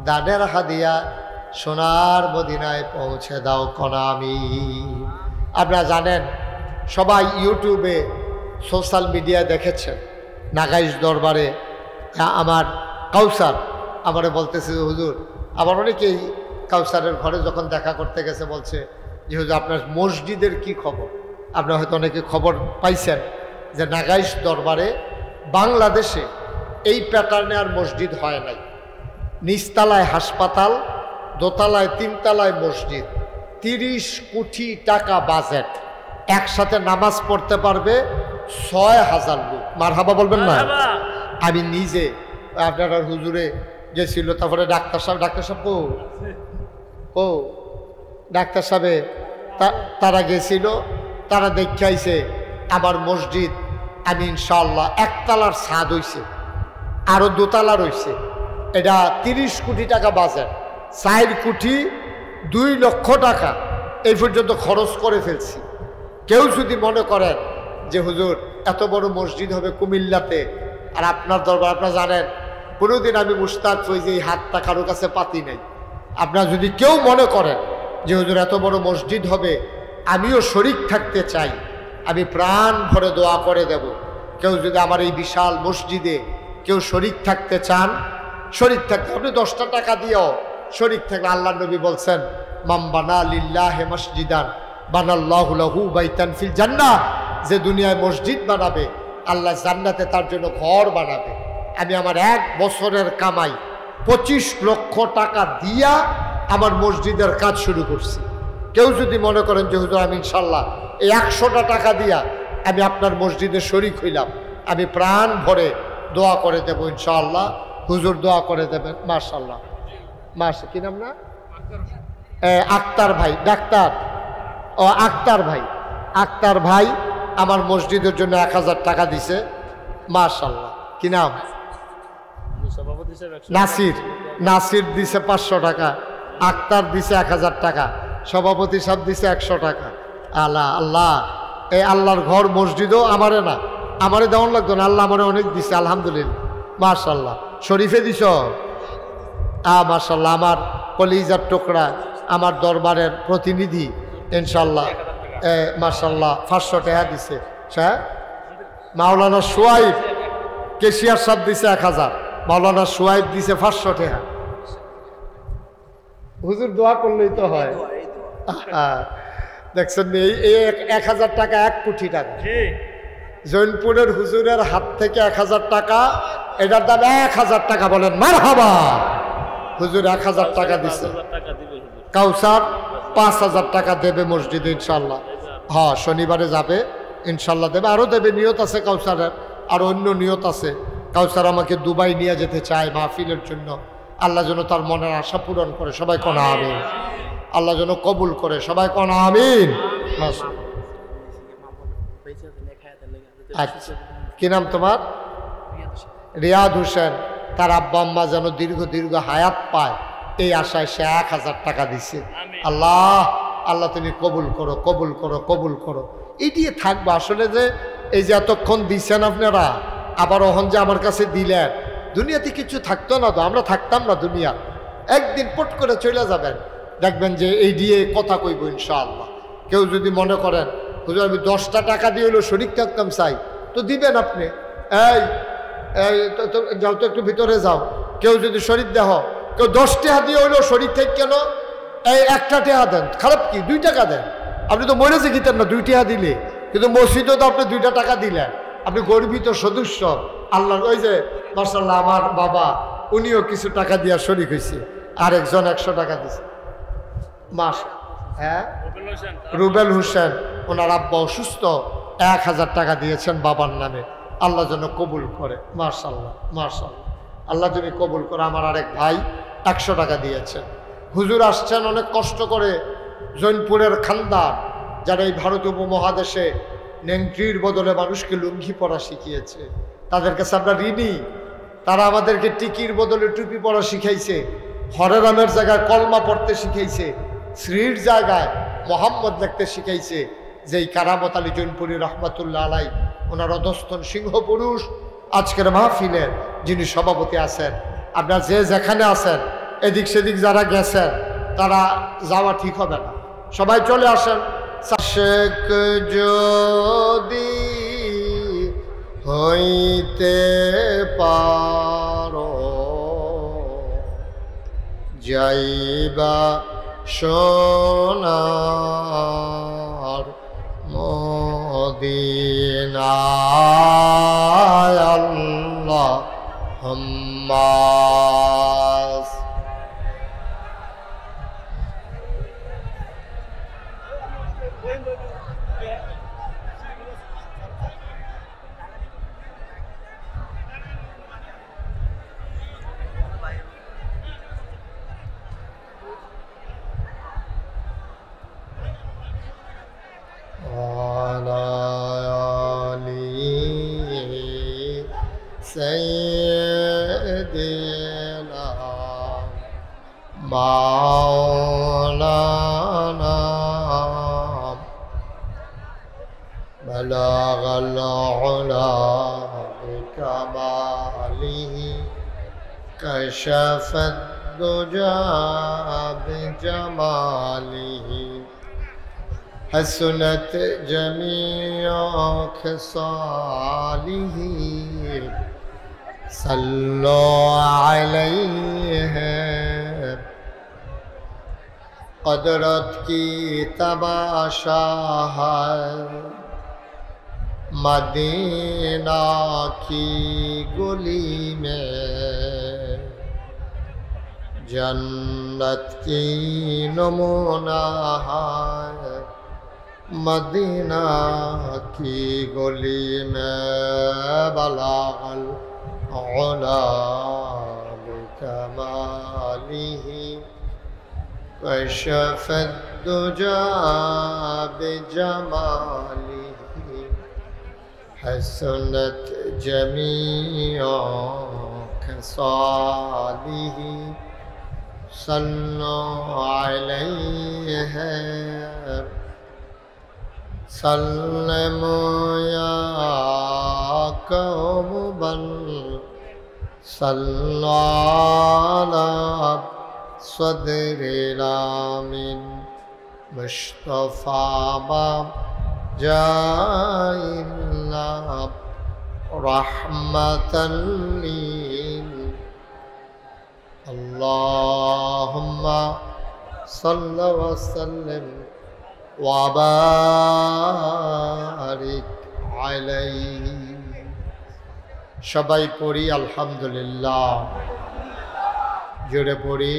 দানের হাদিয়া সোনার মদিনায় পৌঁছে দাও, কোন আমিন। আপনারা জানেন সবাই ইউটিউবে সোশ্যাল মিডিয়া দেখেছেন, নাগাইশ দরবারে আমার কাউসার আমারে বলতেছে হুজুর, আবার অনেকেই কাউসারের ঘরে যখন দেখা করতে গেছে বলছে যে হুজুর আপনার মসজিদের কি খবর। আপনারা হয়তো অনেকে খবর পাইছেন যে নাগাইশ দরবারে বাংলাদেশে এই প্যাটার্নে আর মসজিদ হয় নাই। নিচতলায় হাসপাতাল, দোতলায় 3 তলায় মসজিদ, 30 কোটি টাকা বাজেট, একসাথে নামাজ পড়তে পারবে 6000 লোক। মারহাবা বলবেন না? আমি নিজে আপনার হুজুরে গেছিল, তারপরে ডাক্তার সাহেব ডাক্তার সাহেবে তারা গেছিল, তারা দেখে আইছে আমার মসজিদ। আমি ইনশাআল্লাহ 1 তলার ছাদ হইছে, আরো 2 তলা রয়েছে। এটা 30 কোটি টাকা বাজেট, 4 কোটি 2 লক্ষ টাকা এই পর্যন্ত খরচ করে ফেলছি। কেউ যদি মনে করেন যে হুজুর এত বড় মসজিদ হবে কুমিল্লাতে আর আপনার দরবার, আপনারা জানেন কোনোদিন আমি মুস্তাক ফৈজি এই হাতটা কারো কাছে পাতি নাই। আপনারা যদি কেউ মনে করেন যে হুজুর এত বড় মসজিদ হবে, আমিও শরিক থাকতে চাই, আমি প্রাণ ভরে দোয়া করে দেব। কেউ যদি আমার এই বিশাল মসজিদে কেউ শরিক থাকতে চান, শরিক থাকতে আপনি 10টা টাকা দিয়েও শরিক থাকলে, আল্লাহ নবী বলছেন মাম বানা লিল্লাহি মসজিদান বানাল্লাহু লাহু বাইতান ফিল জান্নাহ, যে দুনিয়ায় মসজিদ বানাবে আল্লাহ জান্নাতে তার জন্য ঘর বানাবে। আমি আমার 1 বছরের কামাই 25 লক্ষ টাকা দিয়া আমার মসজিদের কাজ শুরু করছি। কেউ যদি মনে করেন যে হুজুর আমি ইনশাল্লাহ এই 100টা টাকা দিয়া আমি আপনার মসজিদে শরিক হইলাম, আমি প্রাণ ভরে দোয়া করে দেব ইনশাআল্লাহ। হুজুর দোয়া করে দেবেন। মাশাআল্লাহ। কি নাম না? আক্তার ভাই, ডাক্তার আক্তার ভাই আমার মসজিদের জন্য 1000 টাকা দিছে। মাশাআল্লাহ। কি নাম? নাসির দিছে 500 টাকা, আক্তার দিছে 1000 টাকা, সভাপতি সাহেব দিছে 100 টাকা। আল্লাহ এই আল্লাহর ঘর মসজিদও আমারে না, আমারে দেওয়ান লাগতো না, আল্লাহ আমারে অনেক দিছে আলহামদুলিল্লাহ। মাশাআল্লাহ। শরীফে দিছ? মাশাআল্লাহ। আমার কলিজার টুকরা, আমার দরবারের প্রতিনিধি ইনশাআল্লাহ মাশাআল্লাহ 500 টাকা দিছে। হ্যাঁ, মাওলানা সোয়াইব কেশিয়ার সাহেব দিছে 1000, মাওলানা সোয়াইব দিছে 500 টাকা। হুজুর দোয়া করলেই তো হয়। দেখছেন এই 1000 টাকা 1 কোটি টাকা। জৈনপুরের হুজুরের হাত থেকে 1000 টাকা, এটার দাম 1000 টাকা। বলেন মারহাবা। হুজুর 1000 টাকা দিছে। কাউসার 5000 টাকা দেবে মসজিদে ইনশাল্লাহ। হ্যাঁ, শনিবারে যাবে ইনশাল্লাহ, দেবে, আরও দেবে। নিয়ত আছে কাউসারের, আর অন্য নিয়ত আছে। কাউসার আমাকে দুবাই নিয়ে যেতে চায় মাহফিলের জন্য। আল্লাহ যেন তার মনের আশা পূরণ করে, সবাই কোন আমিন। আল্লাহ যেন কবুল করে, সবাই কোন আমিন। আচ্ছা, কি নাম তোমার? রিয়াদ হোসেন। তার আব্বা আম্মা যেন দীর্ঘ হায়াত পায়, এই আশায় সে 1000 টাকা দিছে। আল্লাহ আল্লাহ তুমি কবুল করো, কবুল করো, কবুল করো। এই দিয়ে থাকবো আসলে যে এই যে এতক্ষণ দিচ্ছেন আপনারা, আবার ওহন যে আমার কাছে দিলেন, দুনিয়াতে কিছু থাকতো না তো, আমরা থাকতাম না দুনিয়া, একদিন পট করে চলে যাবেন, দেখবেন যে এই দিয়ে কথা কইব ইনশাআল্লাহ। কেউ যদি মনে করেন হুজুর আমি 10টা টাকা দিয়ে হলো শরীর থাকতাম চাই, তো দিবেন আপনি। এই যাও তো একটু ভিতরে যাও, কেউ যদি শরীর দেহ, কেউ 10 টাকা দিয়ে হইলো শরীর থেকে কেন, এই 1টা টাকা দেন, খারাপ কি 2 টাকা দেন। আপনি তো মরে যেতেন না 2 টাকা দিলে, কিন্তু মসজিদও তো আপনি 2টা টাকা দিলেন, আপনি গর্বিত সদস্য আল্লাহর। ওই যে মাশাআল্লাহ আমার বাবা, উনিও কিছু টাকা দিয়া শরীক হয়েছে, আর একজন 100 টাকা দিছে। মাস হ্যাঁ রুবেল হোসেন, ওনার আব্বা অসুস্থ, 1000 টাকা দিয়েছেন বাবার নামে, আল্লাহ যেন কবুল করে। মাশাআল্লাহ মাশাআল্লাহ, আল্লাহ তুমি কবুল করো। আমার আরেক ভাই 100 টাকা দিয়েছেন। হুজুর আসছেন অনেক কষ্ট করে, জৈনপুরের খানদার, যারা এই ভারত উপমহাদেশে নেংটির বদলে মানুষকে লুঙ্গি পরা শিখিয়েছে, তাদের কাছে আমরা ঋণী। তারা আমাদেরকে টিকির বদলে টুপি পরা শিখাইছে, হরে রামের জায়গায় কলমা পড়তে শিখাইছে, শ্রীর জায়গায় মোহাম্মদ লিখতে শিখাইছে। যেই কারামত আলী জৈনপুরী রহমাতুল্লাহ আলাই, ওনার অধস্তন সিংহ পুরুষ, আজকের মাহফিলের যিনি সভাপতি আছেন, আপনারা যে যেখানে আছেন, এদিক সেদিক যারা গেছেন, তারা যাওয়া ঠিক হবে না, সবাই চলে আসেন। শেখ যদি হইতে পারো, যাইবা সোনার মদিনায়, আল্লাহুম্মা سيدنا مولانا بلغ العلا بكماله كشف الدجى بجماله حسنت جميع خصاله صلوا عليه قدرت کی تماشا ہے مدینہ کی گلی میں جنت کی نمونہ ہے مدینہ کی گلی میں بلغ العلا بکمالہ کشف الدجى بجمالہ حسنت جميع خصاله صلوا عليه سلموا يا قوم بل صلوا على صدر الامين مصطفى جاء رحمة للعالمين اللهم صل وسلم وبارك عليه সবাই পড়ি আলহামদুলিল্লাহ, জোরে পড়ি,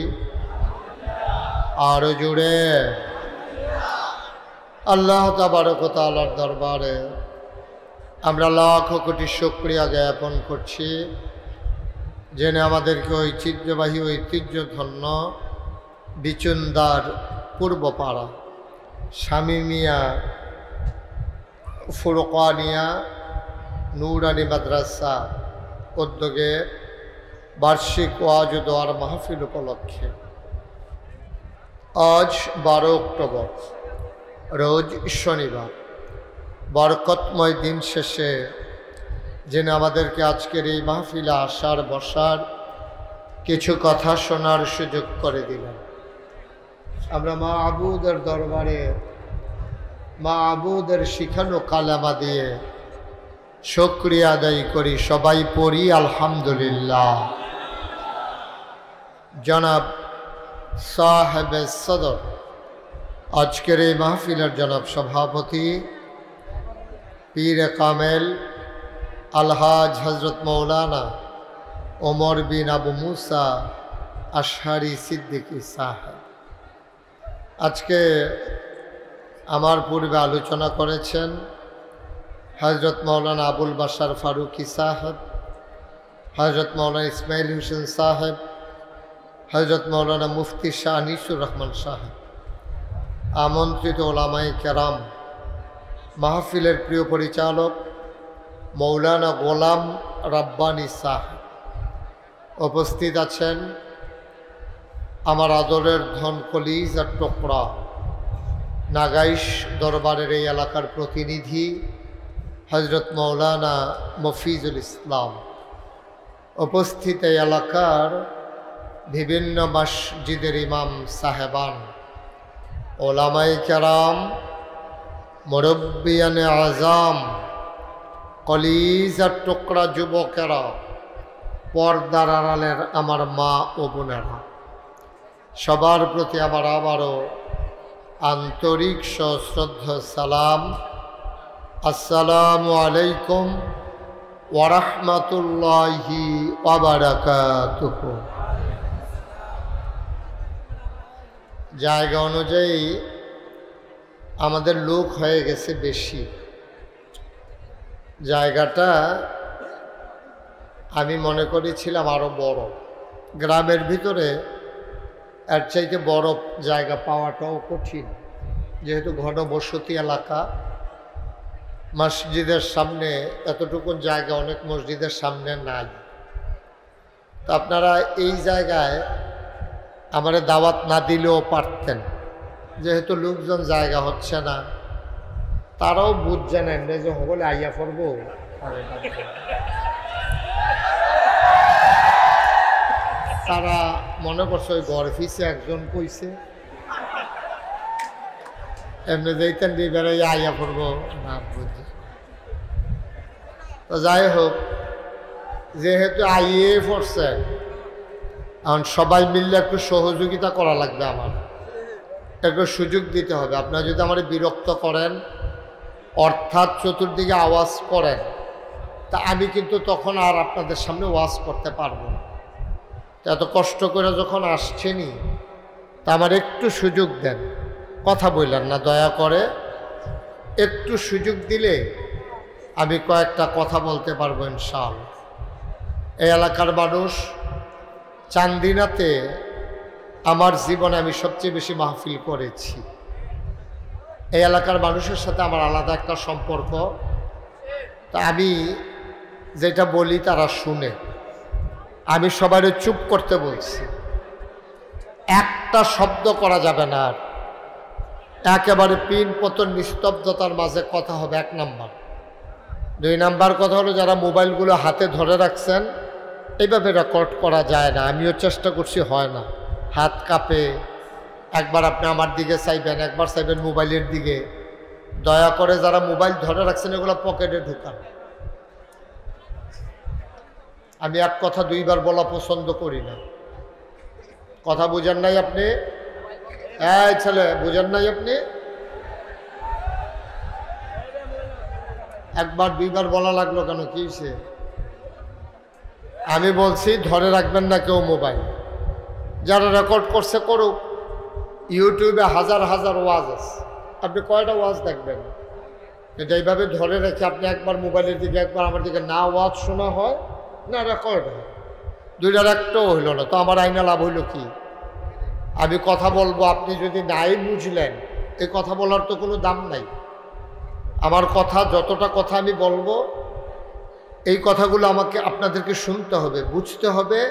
আরো জোরে। আল্লাহ তাবারক ওয়া তাআলার দরবারে আমরা লাখ কোটি শুকরিয়া জ্ঞাপন করছি, যিনি আমাদেরকে ঐতিহ্যবাহী ঐতিহ্যধন্য বিচুন্দার পূর্বপাড়া শামিমিয়া ফুরকানিয়া নুরানি মাদ্রাসা উদ্যোগে বার্ষিক ওয়াজ ও দোয়ার মাহফিল উপলক্ষে আজ 12 অক্টোবর, রোজ শনিবার। বরকতময় দিন শেষে যিনি আমাদেরকে আজকের এই মাহফিলে আসার বসার কিছু কথা শোনার সুযোগ করে দিলেন, আমরা মা আবুদের দরবারে মা আবুদের শিখানো কালামা দিয়ে শুকরিয়া আদায় করি। সবাই পড়ি আলহামদুলিল্লাহ। জনাব সাহেবে সদর, আজকের এই মাহফিলের জনাব সভাপতি পীরে কামেল আলহাজ হজরত মৌলানা ওমর বিন আবু মুসা আশহারি সিদ্দিকী সাহেব, আজকে আমার পূর্বে আলোচনা করেছেন হজরত মৌলানা আবুল বাশার ফারুকি সাহেব, হজরত মৌলানা ইসমাইল হোসেন সাহেব, হজরত মৌলানা মুফতি শাহ আনিসুর রহমান সাহেব, আমন্ত্রিত ওলামায়ে কেরাম, মাহফিলের প্রিয় পরিচালক মৌলানা গোলাম রাব্বানী সাহেব, উপস্থিত আছেন আমার আদরের ধন কলিজার টুকরা নাগাইশ দরবারের এই এলাকার প্রতিনিধি হজরত মৌলানা মফিজুল ইসলাম, উপস্থিত এই এলাকার বিভিন্ন মসজিদের ইমাম সাহেবান, ওলামায়ে কেরাম, মুরব্বিয়ানে আজম, কলিজার টুকরা যুবকেরা, পর্দার আড়ালের আমার মা ও বোনেরা, সবার প্রতি আমার আবারও আন্তরিক সশ্রদ্ধা সালাম। আসসালামু আলাইকুম ওয়া রাহমাতুল্লাহি ওয়া বারাকাতুহু। জায়গা অনুযায়ী আমাদের লোক হয়ে গেছে বেশি। জায়গাটা আমি মনে করেছিলাম আরও বড়, গ্রামের ভিতরে এর চাইতে বড় জায়গা পাওয়াটাও কঠিন, যেহেতু ঘনবসতি এলাকা। মসজিদের সামনে এতটুকুন জায়গা অনেক মসজিদের সামনে নাই। তো আপনারা এই জায়গায় আমার দাওয়াত না দিলেও পারতেন, যেহেতু লোকজন জায়গা হচ্ছে না, তারাও বুঝছে না এমনি যে হবলে আইয়া পড়বো। তারা মনে করছে ওই ঘর ফিসে একজন কইছে, এমনি যেতেন দিয়ে বেড়াই আইয়া পড়বো না, বুঝছে। তো যাই হোক, যেহেতু আইয়ে পড়ছে, এখন সবাই মিললে একটু সহযোগিতা করা লাগবে, আমার একটু সুযোগ দিতে হবে। আপনারা যদি আমার বিরক্ত করেন, অর্থাৎ চতুর্দিকে আওয়াজ করেন, তা আমি কিন্তু তখন আর আপনাদের সামনে ওয়াজ করতে পারবো না। এত কষ্ট করে যখন আসছেনি, তা আমার একটু সুযোগ দেন, কথা বললেন না, দয়া করে একটু সুযোগ দিলে আমি কয়েকটা কথা বলতে পারবো ইনশাআল্লাহ। এই এলাকার মানুষ, চান্দিনাতে আমার জীবনে আমি সবচেয়ে বেশি মাহফিল করেছি। এই এলাকার মানুষের সাথে আমার আলাদা একটা সম্পর্ক। তা আমি যেটা বলি তারা শুনে, আমি সবাই চুপ করতে বলছি, একটা শব্দ করা যাবে না, আর একেবারে পিন পতন নিস্তব্ধতার মাঝে কথা হবে। 1 নাম্বার। 2 নাম্বার কথা হলো, যারা মোবাইলগুলো হাতে ধরে রাখছেন, এইভাবে রেকর্ড করা যায় না। আমিও চেষ্টা করছি, হয় না, হাত কাঁপে। একবার আপনি আমার দিকে চাইবেন, একবার চাইবেন মোবাইলের দিকে। দয়া করে যারা মোবাইল ধরে রাখছেন, এগুলো পকেটে ঢুকান। আমি এক কথা 2 বার বলা পছন্দ করি না। কথা বুঝেন নাই আপনি? এই ছেলে, বুঝেন নাই আপনি? একবার 2 বার বলা লাগলো কেন, কি হয়েছে? আমি বলছি ধরে রাখবেন না কেউ মোবাইল। যারা রেকর্ড করছে করুক, ইউটিউবে হাজার হাজার ওয়াজ আছে, আপনি কয়টা ওয়াজ দেখবেন? এটা এইভাবে ধরে রেখে আপনি একবার মোবাইলের দিকে, একবার আমার দিকে, না ওয়াজ শোনা হয় না রেকর্ড হয়, 2টার একটাও হইল না। তো আমার আইনা লাভ হইল কি? আমি কথা বলবো, আপনি যদি নাই বুঝলেন, এই কথা বলার তো কোনো দাম নাই। আমার কথা, যতটা কথা আমি বলবো, এই কথাগুলো আমাকে আপনাদেরকে শুনতে হবে, বুঝতে হবে,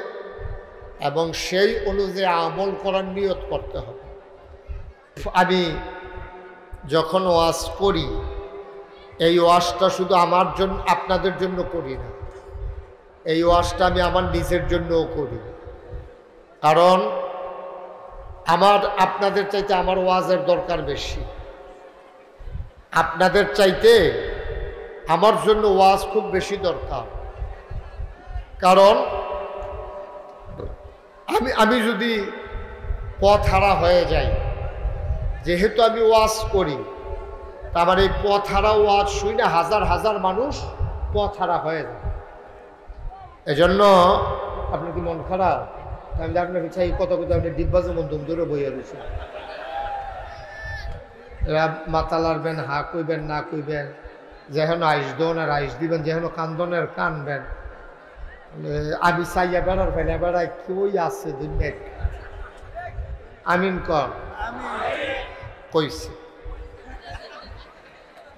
এবং সেই অনুযায়ী আমল করার নিয়ত করতে হবে। আমি যখন ওয়াজ করি এই ওয়াজটা শুধু আমার জন্য আপনাদের জন্য করি না, এই ওয়াজটা আমি আমার নিজের জন্যও করি। কারণ আপনাদের চাইতে আমার ওয়াজের দরকার বেশি। আপনাদের চাইতে আমার জন্য ওয়াজ খুব বেশি দরকার। কারণ আমি যদি পথ হারা হয়ে যাই, যেহেতু আমি ওয়াজ করি, তারপর এই পথ হারা ওয়াজ শুই না হাজার হাজার মানুষ পথ হারা হয়ে যায়। এজন্য আপনার কি মন খারাপ? আমি আপনাকে চাই কত কথা আপনি ডিব্বা যেমন দুম ধরে বইয়া দিয়েছে, এরা মাথা লাড়বেন, হা কইবেন না কইবেন, যেহেন আইস দন আর আইস দিবেন, যেহেন কান্দনের কানবেন। আমি চাইয়া বেড়ার ফেলে বেড়ায় কেউই আছে দুনিয়া। আমিন কর কইছে,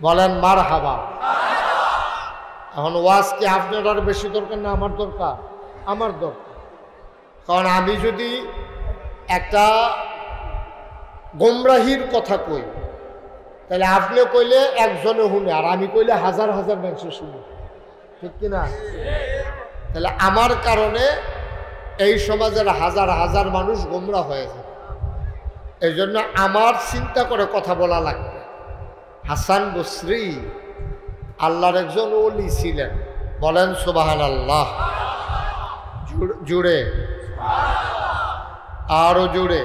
বলেন মার হাবা। এখন ওয়াজ কি আপনার আর বেশি দরকার না আমার দরকার? আমার দরকার। কারণ আমি যদি একটা গোমরাহির কথা কই, তাহলে আপনি কইলে একজনে শুনে, আর আমি কইলে হাজার হাজার মানুষ শুনে, ঠিক কিনা? তাহলে আমার কারণে এই সমাজের হাজার হাজার মানুষ গোমরা হয়ে যায়। এই জন্য আমার চিন্তা করে কথা বলা লাগবে। হাসান বসরি আল্লাহর একজন ওলি ছিলেন, বলেন সুবহানাল্লাহ। জুড়ে আরো জুড়ে।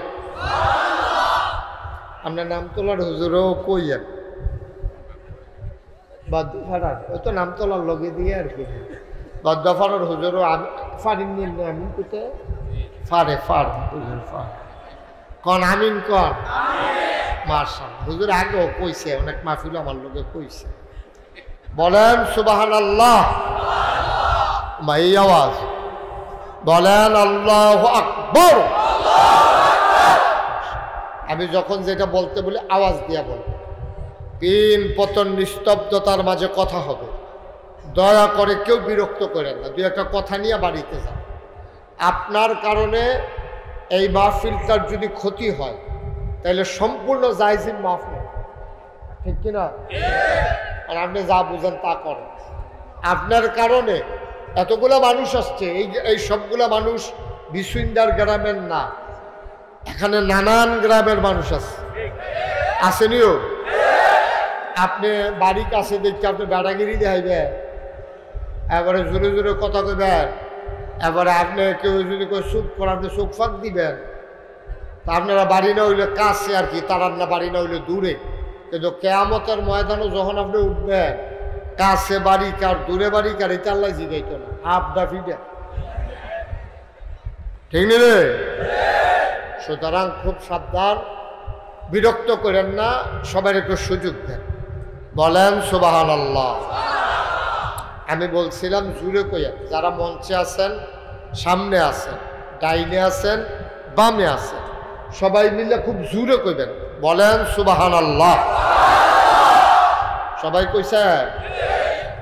আপনার নামতলার হুজুরও কইয়েন, বাদ্যফাড়ার ওই তো নামতলার লগে দিয়ে আর কি, বাদ্যফাড়ার হুজুরও ফারিন নিন আমি কোথে ফারে ফার হুজুর ফার কন আমিন কন। মাশাআল্লাহ, হুজুর আগেও কইছে, অনেক মাহফিল আমার লোকে কইছে। বলেন সুবহানাল্লাহ। এই আওয়াজ বলেন আল্লাহু আকবার। আমি যখন যেটা বলতে বলি আওয়াজ দিয়া বল। পিন পতন নিস্তব্ধতার মাঝে কথা হবে, দয়া করে কেউ বিরক্ত করেন না। দুই একটা কথা নিয়ে বাড়িতে যান। আপনার কারণে এই মাহফিলটার যদি ক্ষতি হয় তাহলে সম্পূর্ণ জায়েজিন মাফ নেই, ঠিক কিনা? আর আপনি যা বুঝেন তা করেন। আপনার কারণে এতগুলা মানুষ আসছে, এই সবগুলা মানুষ বিসুইন্দার গ্রামের না, এখানে নানান গ্রামের মানুষ আছে, আসেনিও। আপনি বাড়ি কাছে দেখতে আপনি বেড়াগিরি দেখাইবেন, এবারে জোরে জোরে কথা কইবেন, এবারে আপনি কেউ যদি চুপ করেন আপনি চোখ ফাঁক দিবেন। তা আপনারা বাড়ি না হইলে কাছে আর কি, তার না বাড়ি না হইলে দূরে। কিন্তু কেয়ামতের ময়দানে যখন আপনি উঠবেন, কাছে বাড়ি কার দূরে বাড়ি কার এটা আল্লাহ জিগাইতো না, আপডা ফিডা, ঠিক নেই রে? সুতরাং খুব সাবধান, বিরক্ত করেন না, সবার একটু সুযোগ দেন। বলেন সুবহানাল্লাহ। আমি বলছিলাম জুড়ে কইয়া, যারা মঞ্চে আছেন, সামনে আছেন, ডাইনে আছেন, বামে আছেন, সবাই মিলে খুব জুড়ে কইবেন, বলেন সুবহানাল্লাহ। সবাই কইছে?